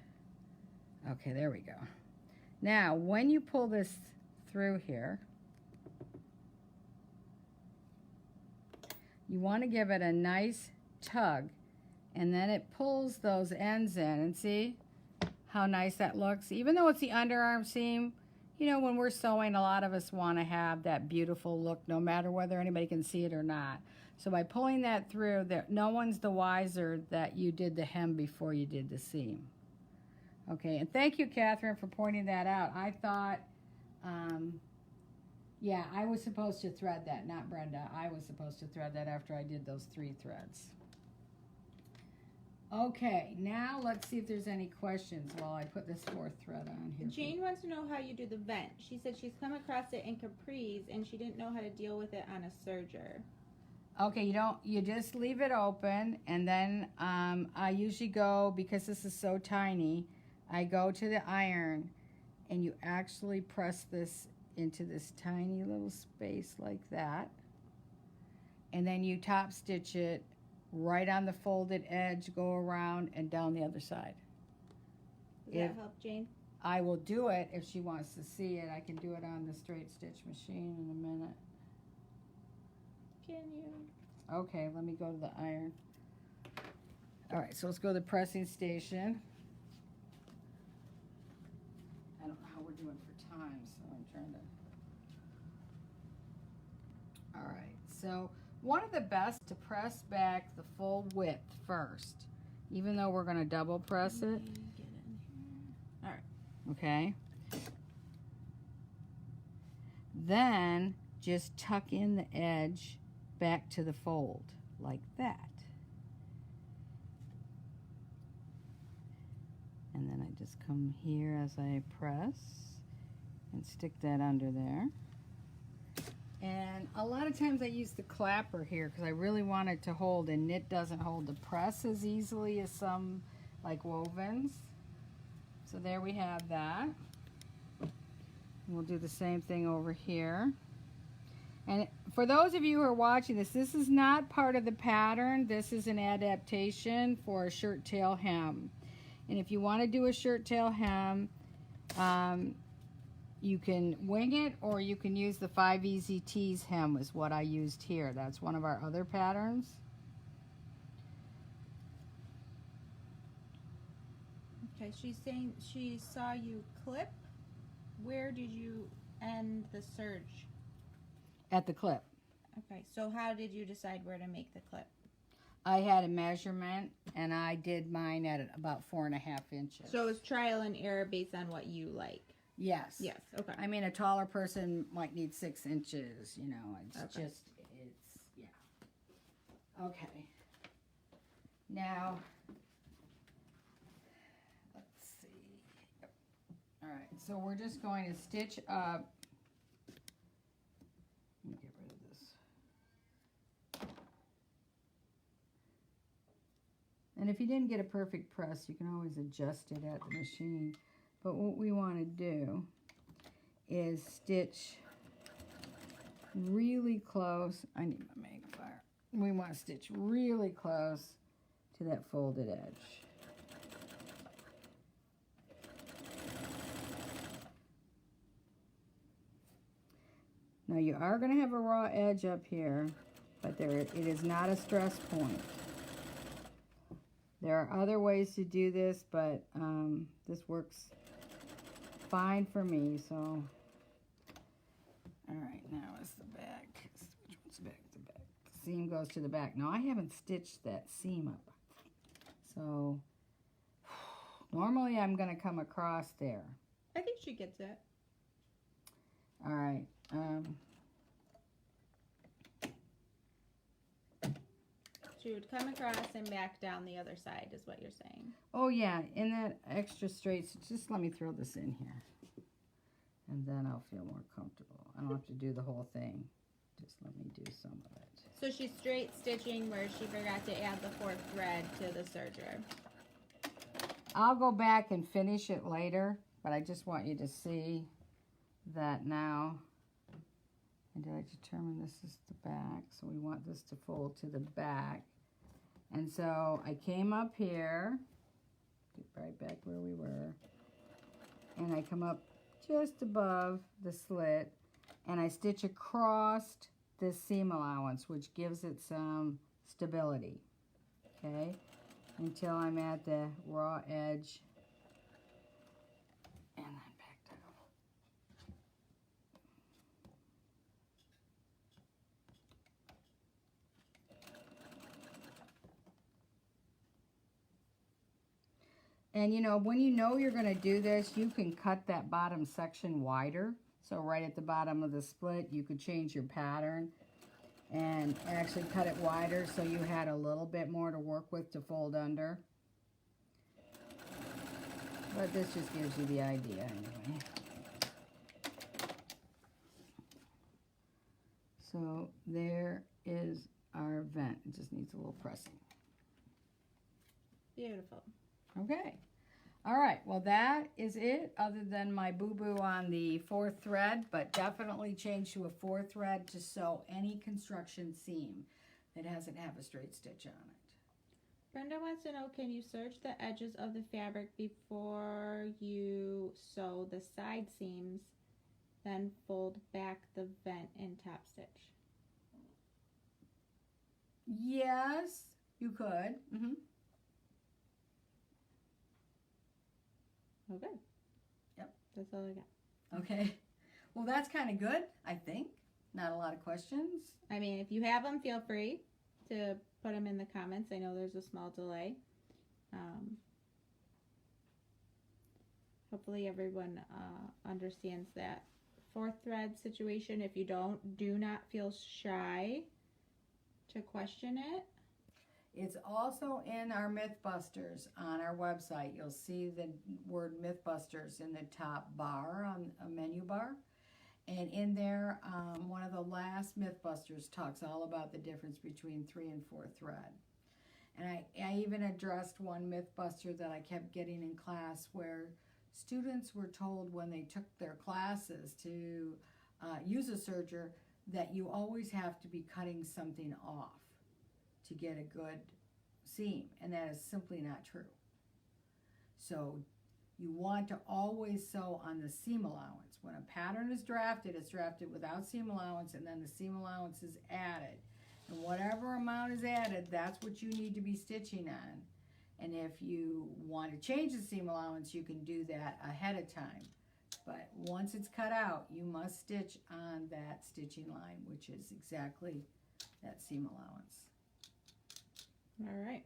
Okay, there we go. Now, when you pull this through here, you want to give it a nice tug, and then it pulls those ends in. And see how nice that looks? Even though it's the underarm seam, you know, when we're sewing, a lot of us want to have that beautiful look, no matter whether anybody can see it or not. So by pulling that through, no one's the wiser that you did the hem before you did the seam. Okay, and thank you, Catherine, for pointing that out. I thought, yeah, I was supposed to thread that, not Brenda. I was supposed to thread that after I did those 3 threads. Okay, now let's see if there's any questions while I put this 4th thread on here. Jane wants to know how you do the vent. She said she's come across it in capris and she didn't know how to deal with it on a serger. Okay, you just leave it open, and then I usually go, because this is so tiny, I go to the iron and you actually press this into this tiny little space like that, and then you top stitch it right on the folded edge, go around and down the other side. Does that help, Jane? I will do it if she wants to see it. I can do it on the straight stitch machine in a minute. Can you? Okay, let me go to the iron. All right, so let's go to the pressing station. I don't know how we're doing for time, so I'm trying to... All right, so one of the best to press back the full width first, even though we're going to double press it. Get in here. All right. Okay. Then just tuck in the edge back to the fold like that. And then I just come here as I press and stick that under there. And a lot of times I use the clapper here because I really want it to hold, and knit doesn't hold the press as easily as some like wovens. So there we have that. We'll do the same thing over here. And for those of you who are watching this is not part of the pattern. This is an adaptation for a shirt tail hem. And if you want to do a shirt tail hem, you can wing it, or you can use the 5 Easy Tees hem is what I used here. That's one of our other patterns. Okay, she's saying she saw you clip. Where did you end the serge? At the clip. Okay, so how did you decide where to make the clip? I had a measurement, and I did mine at about 4.5 inches. So it was trial and error based on what you like. Yes. Yes. Okay. I mean, a taller person might need 6 inches, you know. It's Okay. just, it's, yeah. Okay. Now, let's see. Yep. All right, so we're just going to stitch up. Let me get rid of this. And if you didn't get a perfect press, you can always adjust it at the machine. But what we want to do is stitch really close. I need my magnifier. We want to stitch really close to that folded edge. Now you are going to have a raw edge up here, but it is not a stress point. There are other ways to do this, but this works fine for me, so. All right, now is the back. Which one's the back? The back. The seam goes to the back. Now, I haven't stitched that seam up. So, normally I'm going to come across there. I think she gets it. All right. She would come across and back down the other side is what you're saying. Oh, yeah, in that extra straight, so just let me throw this in here. And then I'll feel more comfortable. I don't have to do the whole thing. Just let me do some of it. So she's straight stitching where she forgot to add the 4th thread to the serger. I'll go back and finish it later, but I just want you to see that now. And did I determine this is the back? So we want this to fold to the back. And so I came up here, get right back where we were, and I come up just above the slit, and I stitch across this seam allowance, which gives it some stability, okay, until I'm at the raw edge, and then back down. And you know, when you know you're going to do this, you can cut that bottom section wider. So right at the bottom of the split, you could change your pattern and actually cut it wider so you had a little bit more to work with to fold under. But this just gives you the idea anyway. So there is our vent. It just needs a little pressing. Beautiful. Okay. All right. Well, that is it, other than my boo-boo on the 4th thread, but definitely change to a 4th thread to sew any construction seam that doesn't have a straight stitch on it. Brenda wants to know, can you serge the edges of the fabric before you sew the side seams, then fold back the vent and top stitch? Yes, you could. Okay. Yep. That's all I got. Okay. Well, that's kind of good, I think. Not a lot of questions. I mean, if you have them, feel free to put them in the comments. I know there's a small delay. Hopefully everyone understands that 4th thread situation. If you don't, do not feel shy to question it. It's also in our Mythbusters on our website. You'll see the word Mythbusters in the top bar on a menu bar. And in there, one of the last Mythbusters talks all about the difference between 3 and 4 thread. And I even addressed one Mythbuster that I kept getting in class where students were told when they took their classes to use a serger that you always have to be cutting something off to get a good seam, and that is simply not true. So you want to always sew on the seam allowance. When a pattern is drafted, it's drafted without seam allowance, and then the seam allowance is added. And whatever amount is added, that's what you need to be stitching on. And if you want to change the seam allowance, you can do that ahead of time. But once it's cut out, you must stitch on that stitching line, which is exactly that seam allowance. All right.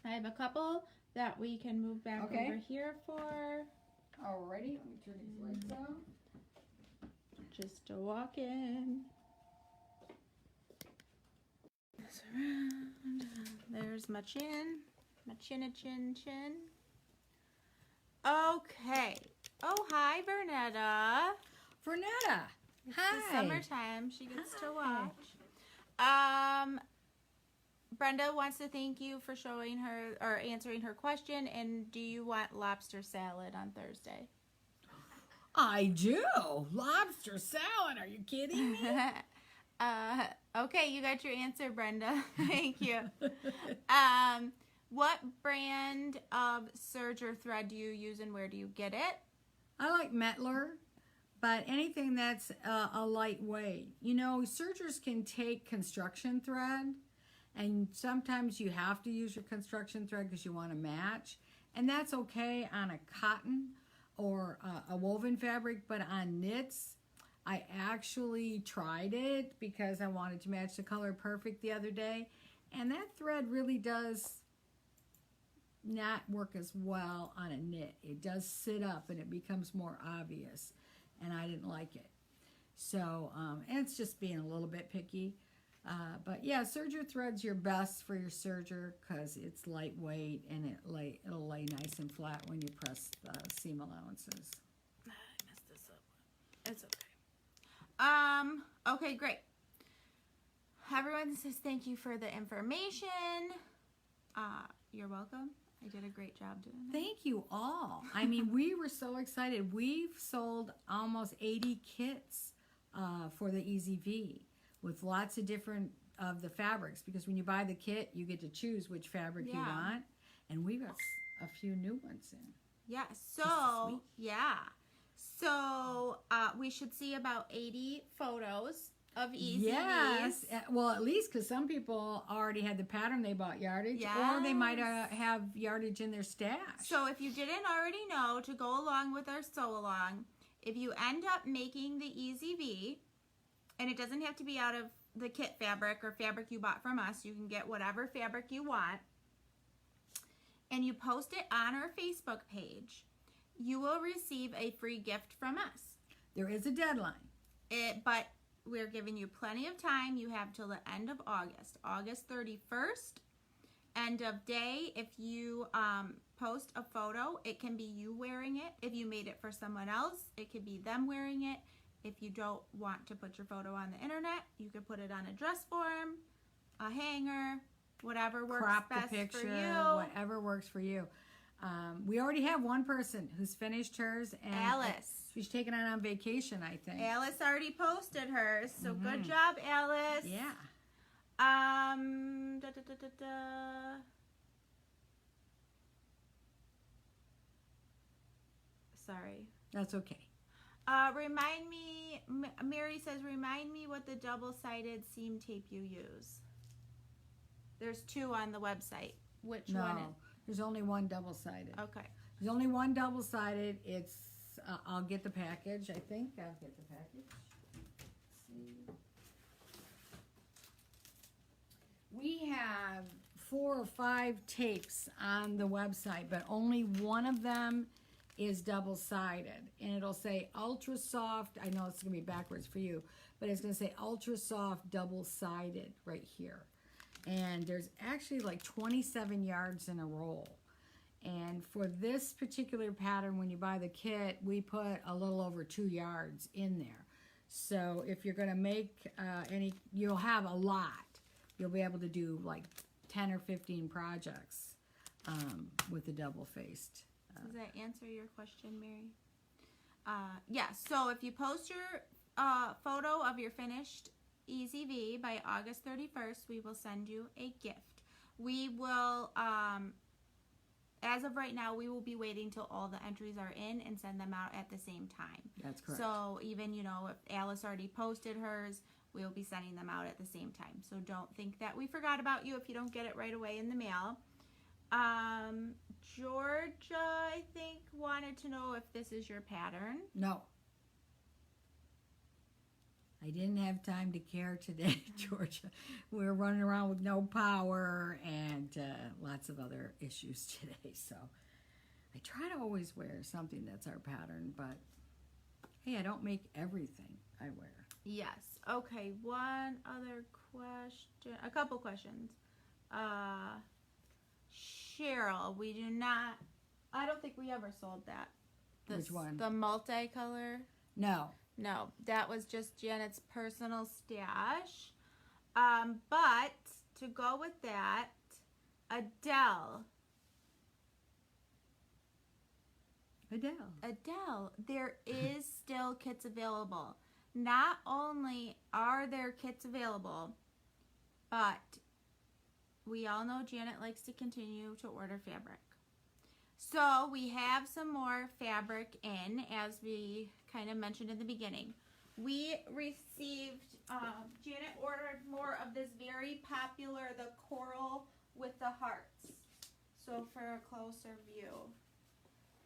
I have a couple that we can move back Okay. over here for. Alrighty, let me turn these lights on. Just to walk in. This around. There's my chin. My chin. Okay. Oh, hi, Vernetta. Vernetta, It's hi. the summertime. She gets to watch. Brenda wants to thank you for showing her or answering her question. And do you want lobster salad on Thursday? I do. Lobster salad. Are you kidding me? Okay, you got your answer, Brenda. Thank you. What brand of serger thread do you use and where do you get it? I like Metler, But anything that's a lightweight, sergers can take construction thread, and sometimes you have to use your construction thread because you want to match, and that's okay on a cotton or a woven fabric. But on knits, I actually tried it because I wanted to match the color perfect the other day, and that thread really does not work as well on a knit. It does sit up and it becomes more obvious, and I didn't like it. So, and it's just being a little bit picky. But yeah, serger thread's your best for your serger because it's lightweight and it'll lay nice and flat when you press the seam allowances. I messed this up. It's okay. Okay, great. Everyone says thank you for the information. You're welcome. I did a great job doing that. Thank you all. I mean, we were so excited. We've sold almost 80 kits for the Easy V with lots of different of the fabrics, because when you buy the kit, you get to choose which fabric you want, and we got a few new ones in. Yeah, so we should see about 80 photos of Easy Yes, V's. well, at least because some people already had the pattern, they bought yardage, or they might have yardage in their stash. So if you didn't already know, to go along with our sew along, if you end up making the Easy V, and it doesn't have to be out of the kit fabric or fabric you bought from us, you can get whatever fabric you want, and you post it on our Facebook page, you will receive a free gift from us. There is a deadline. But we're giving you plenty of time. You have till the end of August, August 31st. End of day. If you post a photo, it can be you wearing it. If you made it for someone else, it could be them wearing it. If you don't want to put your photo on the internet, you could put it on a dress form, a hanger, whatever works Crop best the picture, for you. whatever works for you. We already have one person who's finished hers, and Alice. She's taken it on vacation, I think. Alice already posted hers, so good job, Alice. Yeah. Sorry. That's okay. Remind me, Mary says, remind me what the double-sided seam tape you use. There's 2 on the website. Which one? There's only one double-sided. Okay. There's only one double-sided. It's, I'll get the package, I think. I'll get the package. Let's see. We have 4 or 5 tapes on the website, but only one of them is double-sided, and it'll say ultra soft. I know it's gonna be backwards for you, but it's gonna say ultra soft double-sided right here. And there's actually like 27 yards in a roll. And for this particular pattern, when you buy the kit, we put a little over 2 yards in there. So if you're gonna make you'll have a lot. You'll be able to do like 10 or 15 projects with the double-faced. Does that answer your question, Mary? Yeah, so if you post your photo of your finished Easy V by August 31st, we will send you a gift. We will, as of right now, we will be waiting till all the entries are in and send them out at the same time. That's correct. So even, if Alice already posted hers, we'll be sending them out at the same time. So don't think that we forgot about you if you don't get it right away in the mail. Georgia, I think, wanted to know if this is your pattern. No. I didn't have time to care today, Georgia. We were running around with no power and lots of other issues today. So I try to always wear something that's our pattern, but hey, I don't make everything I wear. Yes. Okay, one other question. A couple questions. Cheryl, I don't think we ever sold that. Which one? The multicolor? No. No, that was just Janet's personal stash. But to go with that, Adele, there is still kits available. Not only are there kits available, but we all know Janet likes to continue to order fabric. So we have some more fabric in, as we kind of mentioned in the beginning. We received, Janet ordered more of this very popular, the coral with the hearts. So for a closer view,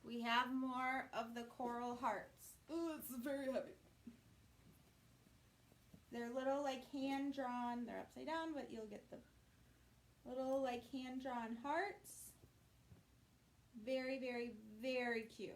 we have more of the coral hearts. Ooh, it's very heavy. They're little like hand drawn, they're upside down, but you'll get the little like hand drawn hearts. Very, very, very cute.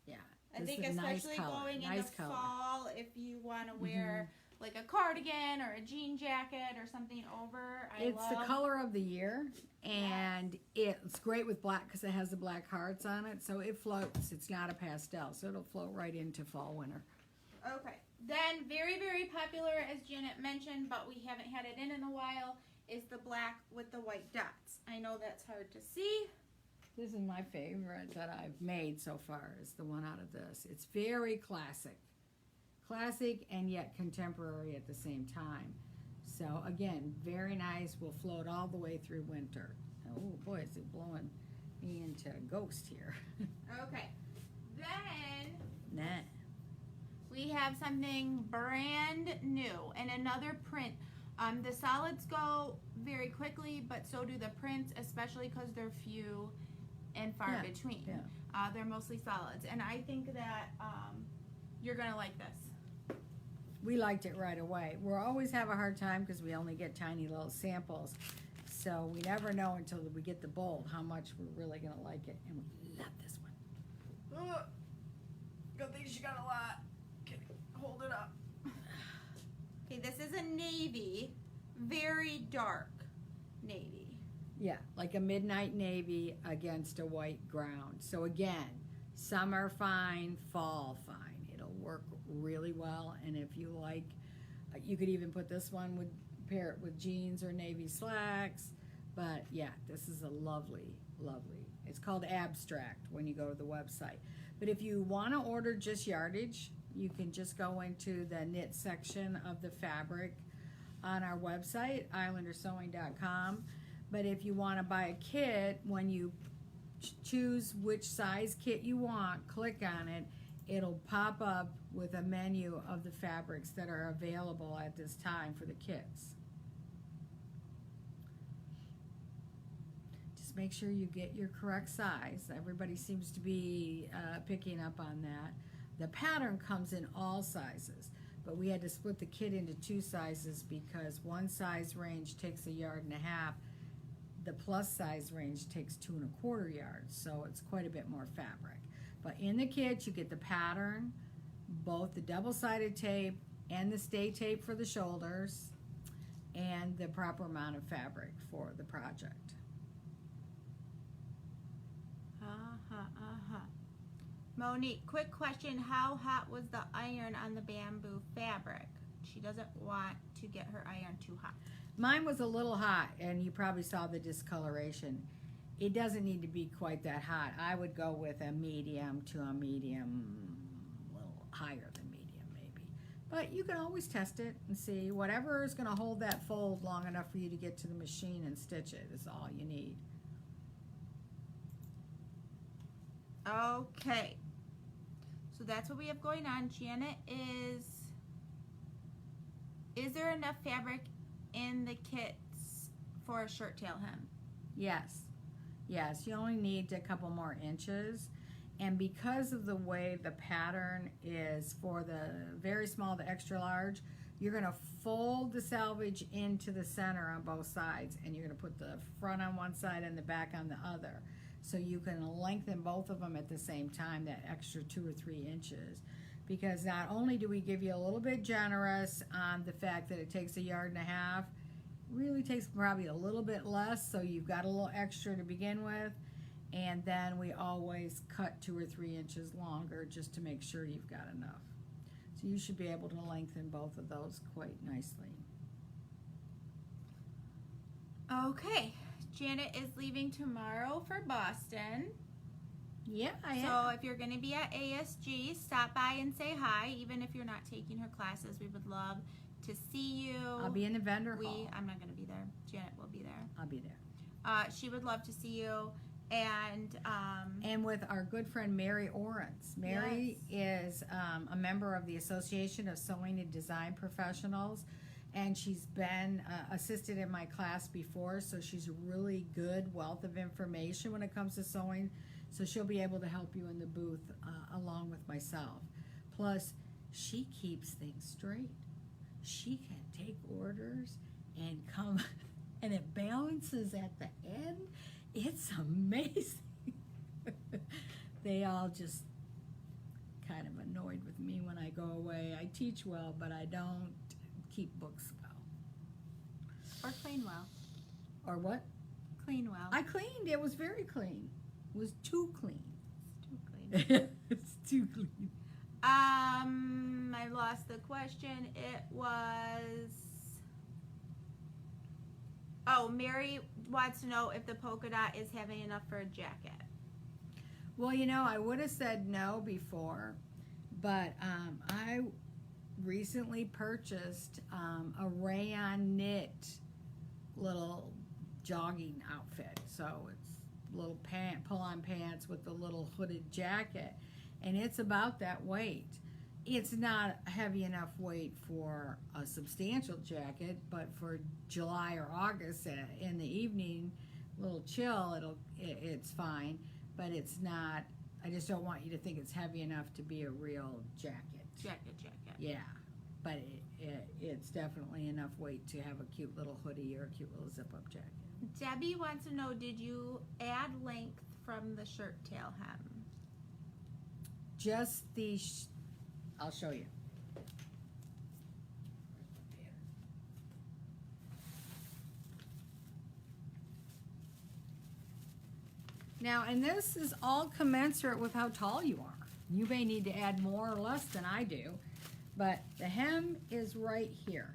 Yeah. I this think is a nice especially color, going nice into color. fall, if you want to wear like a cardigan or a jean jacket or something over. It's the color of the year, and it's great with black because it has the black hearts on it, so it floats. It's not a pastel, so it'll float right into fall, winter. Okay. Then very, very popular, as Janet mentioned, but we haven't had it in a while, is the black with the white dots. I know that's hard to see. This is my favorite that I've made so far, is the one out of this. It's very classic. Classic and yet contemporary at the same time. So again, very nice. Will float all the way through winter. Oh boy, is it blowing me into a ghost here. Okay. Then Nah. we have something brand new and another print. The solids go very quickly, but so do the prints, especially because they're few and far between. Yeah. They're mostly solids, and I think that you're gonna like this. We liked it right away. We'll always have a hard time because we only get tiny little samples. So we never know until we get the bold how much we're really going to like it. And we love this one. Good thing she got a lot. Okay, hold it up. Okay, this is a navy, very dark navy. Yeah, like a midnight navy against a white ground. So again, summer fine, fall fine. It'll work really well. And if you like, you could even put this one with, pair it with jeans or navy slacks. But yeah, this is a lovely, lovely. It's called Abstract when you go to the website. But if you want to order just yardage, you can just go into the knit section of the fabric on our website, islandersewing.com. But if you want to buy a kit, when you choose which size kit you want, click on it, it'll pop up with a menu of the fabrics that are available at this time for the kits. Just make sure you get your correct size. Everybody seems to be picking up on that. The pattern comes in all sizes, but we had to split the kit into two sizes because one size range takes 1.5 yards. The plus size range takes 2¼ yards, so it's quite a bit more fabric. But in the kit, you get the pattern, both the double-sided tape and the stay tape for the shoulders, and the proper amount of fabric for the project. Monique, quick question. How hot was the iron on the bamboo fabric? She doesn't want to get her iron too hot. Mine was a little hot, and you probably saw the discoloration. It doesn't need to be quite that hot. I would go with a medium to a medium, a little higher than medium maybe. But you can always test it and see. Whatever is going to hold that fold long enough for you to get to the machine and stitch it is all you need. Okay. So that's what we have going on. Janet is there enough fabric in the kits for a shirt tail hem? Yes. Yes, you only need a couple more inches. And because of the way the pattern is for the very small to extra large, you're going to fold the selvage into the center on both sides, and you're going to put the front on one side and the back on the other. So you can lengthen both of them at the same time, that extra 2 or 3 inches. Because not only do we give you a little bit generous on the fact that it takes 1.5 yards, really takes probably a little bit less, so you've got a little extra to begin with, and then we always cut 2 or 3 inches longer just to make sure you've got enough. So you should be able to lengthen both of those quite nicely. Okay, Janet is leaving tomorrow for Boston. Yeah, I am. So if you're going to be at ASG, stop by and say hi. Even if you're not taking her classes, we would love to see you. I'll be in the vendor hall. I'm not going to be there. Janet will be there. I'll be there. She would love to see you And with our good friend Mary Orens. Mary is a member of the Association of Sewing and Design Professionals, and she's been assisted in my class before, so she's a really good wealth of information when it comes to sewing. So she'll be able to help you in the booth along with myself. Plus, she keeps things straight. She can take orders and come, and it balances at the end. It's amazing. They all just kind of annoyed with me when I go away. I teach well, but I don't keep books well. Or clean well. Or what? Clean well. I cleaned. It was very clean. It was too clean. It's too clean. It's too clean. I lost the question. It was. Oh, Mary wants to know if the polka dot is heavy enough for a jacket. Well, you know, I would have said no before, but I recently purchased a rayon knit little jogging outfit. So it's little pull-on pants with the little hooded jacket, and it's about that weight. It's not heavy enough weight for a substantial jacket, but for July or August in the evening, a little chill, it's fine. But it's not. I just don't want you to think it's heavy enough to be a real jacket. Jacket. Yeah, but it's definitely enough weight to have a cute little hoodie or a cute little zip-up jacket. Debbie wants to know, did you add length from the shirt tail hem? Just the. I'll show you. Now, and this is all commensurate with how tall you are. You may need to add more or less than I do, but the hem is right here.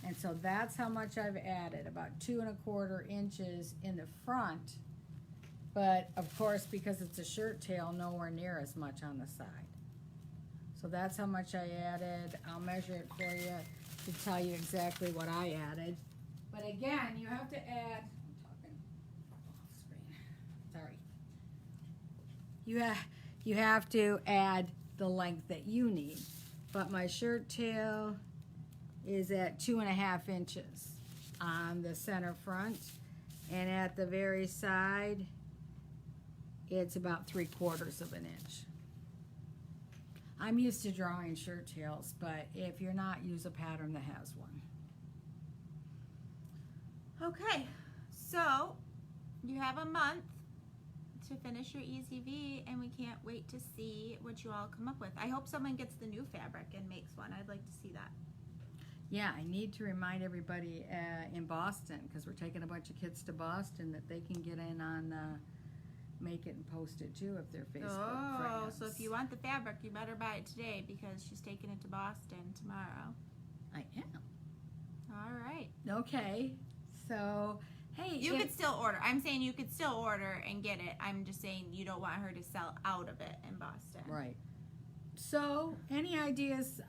And so that's how much I've added, about 2 1/4 inches in the front. But of course, because it's a shirt tail, nowhere near as much on the side. So that's how much I added. I'll measure it for you to tell you exactly what I added. But again, you have to add, I'm talking off screen, sorry. You have to add the length that you need. But my shirt tail is at 2 1/2 inches on the center front. And at the very side, it's about 3/4 of an inch. I'm used to drawing shirt tails, but if you're not, use a pattern that has one. Okay, so you have a month to finish your EZV, and we can't wait to see what you all come up with. I hope someone gets the new fabric and makes one. I'd like to see that. Yeah, I need to remind everybody in Boston, because we're taking a bunch of kids to Boston, that they can get in on Make It and Post It too if they're Facebook friends. So if you want the fabric, you better buy it today, because she's taking it to Boston tomorrow. I am. All right. Okay, so hey, You could still order. I'm saying you could still order and get it. I'm just saying you don't want her to sell out of it in Boston. right. So, any ideas?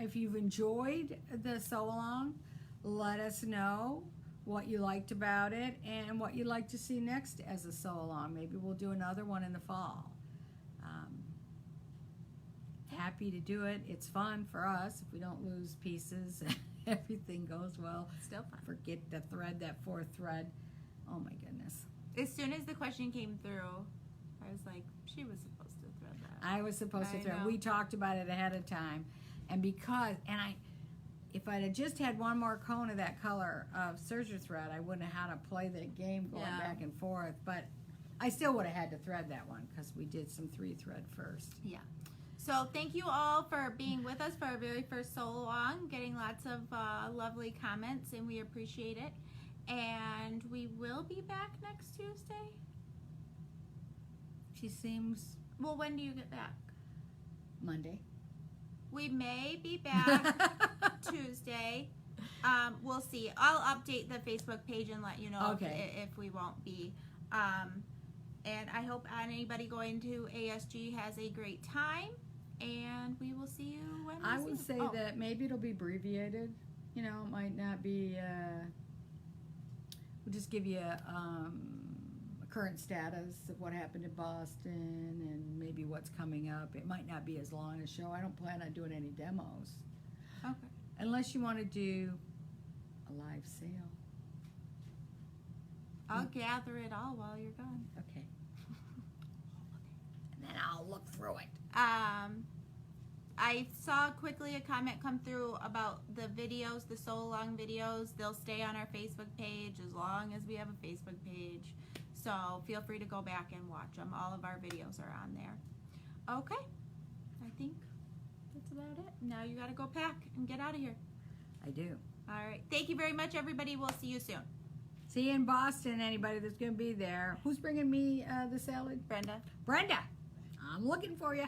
If you've enjoyed the sew along, let us know what you liked about it and what you'd like to see next as a sew along. Maybe we'll do another one in the fall. Happy to do it. It's fun for us if we don't lose pieces. Everything goes well. It's still fun. Forget the thread, that 4th thread. Oh my goodness. As soon as the question came through, I was like, she was supposed to thread that. I was supposed to I thread. know. We talked about it ahead of time, and if I'd have just had one more cone of that color of serger thread, I wouldn't have had to play the game going Yeah. back and forth. But I still would have had to thread that one because we did some 3-thread first. Yeah. So thank you all for being with us for our very first sew along, getting lots of lovely comments, and we appreciate it. And we will be back next Tuesday. She seems Well, when do you get back? Monday. We may be back Tuesday. We'll see. I'll update the Facebook page and let you know Okay. if we won't be. And I hope anybody going to ASG has a great time. And we will see you when we I see would you. say Oh, that maybe it'll be abbreviated. You know, it might not be. We'll just give you a current status of what happened in Boston and maybe what's coming up. It might not be as long a show. I don't plan on doing any demos. Okay. Unless you want to do a live sale. I'll gather it all while you're gone. Okay. And then I'll look through it. I saw quickly a comment come through about the videos, the so-long videos. They'll stay on our Facebook page as long as we have a Facebook page. So feel free to go back and watch them. All of our videos are on there. Okay. I think that's about it. Now you got to go pack and get out of here. I do. All right. Thank you very much, everybody. We'll see you soon. See you in Boston, anybody that's going to be there. Who's bringing me the salad? Brenda. Brenda, I'm looking for you.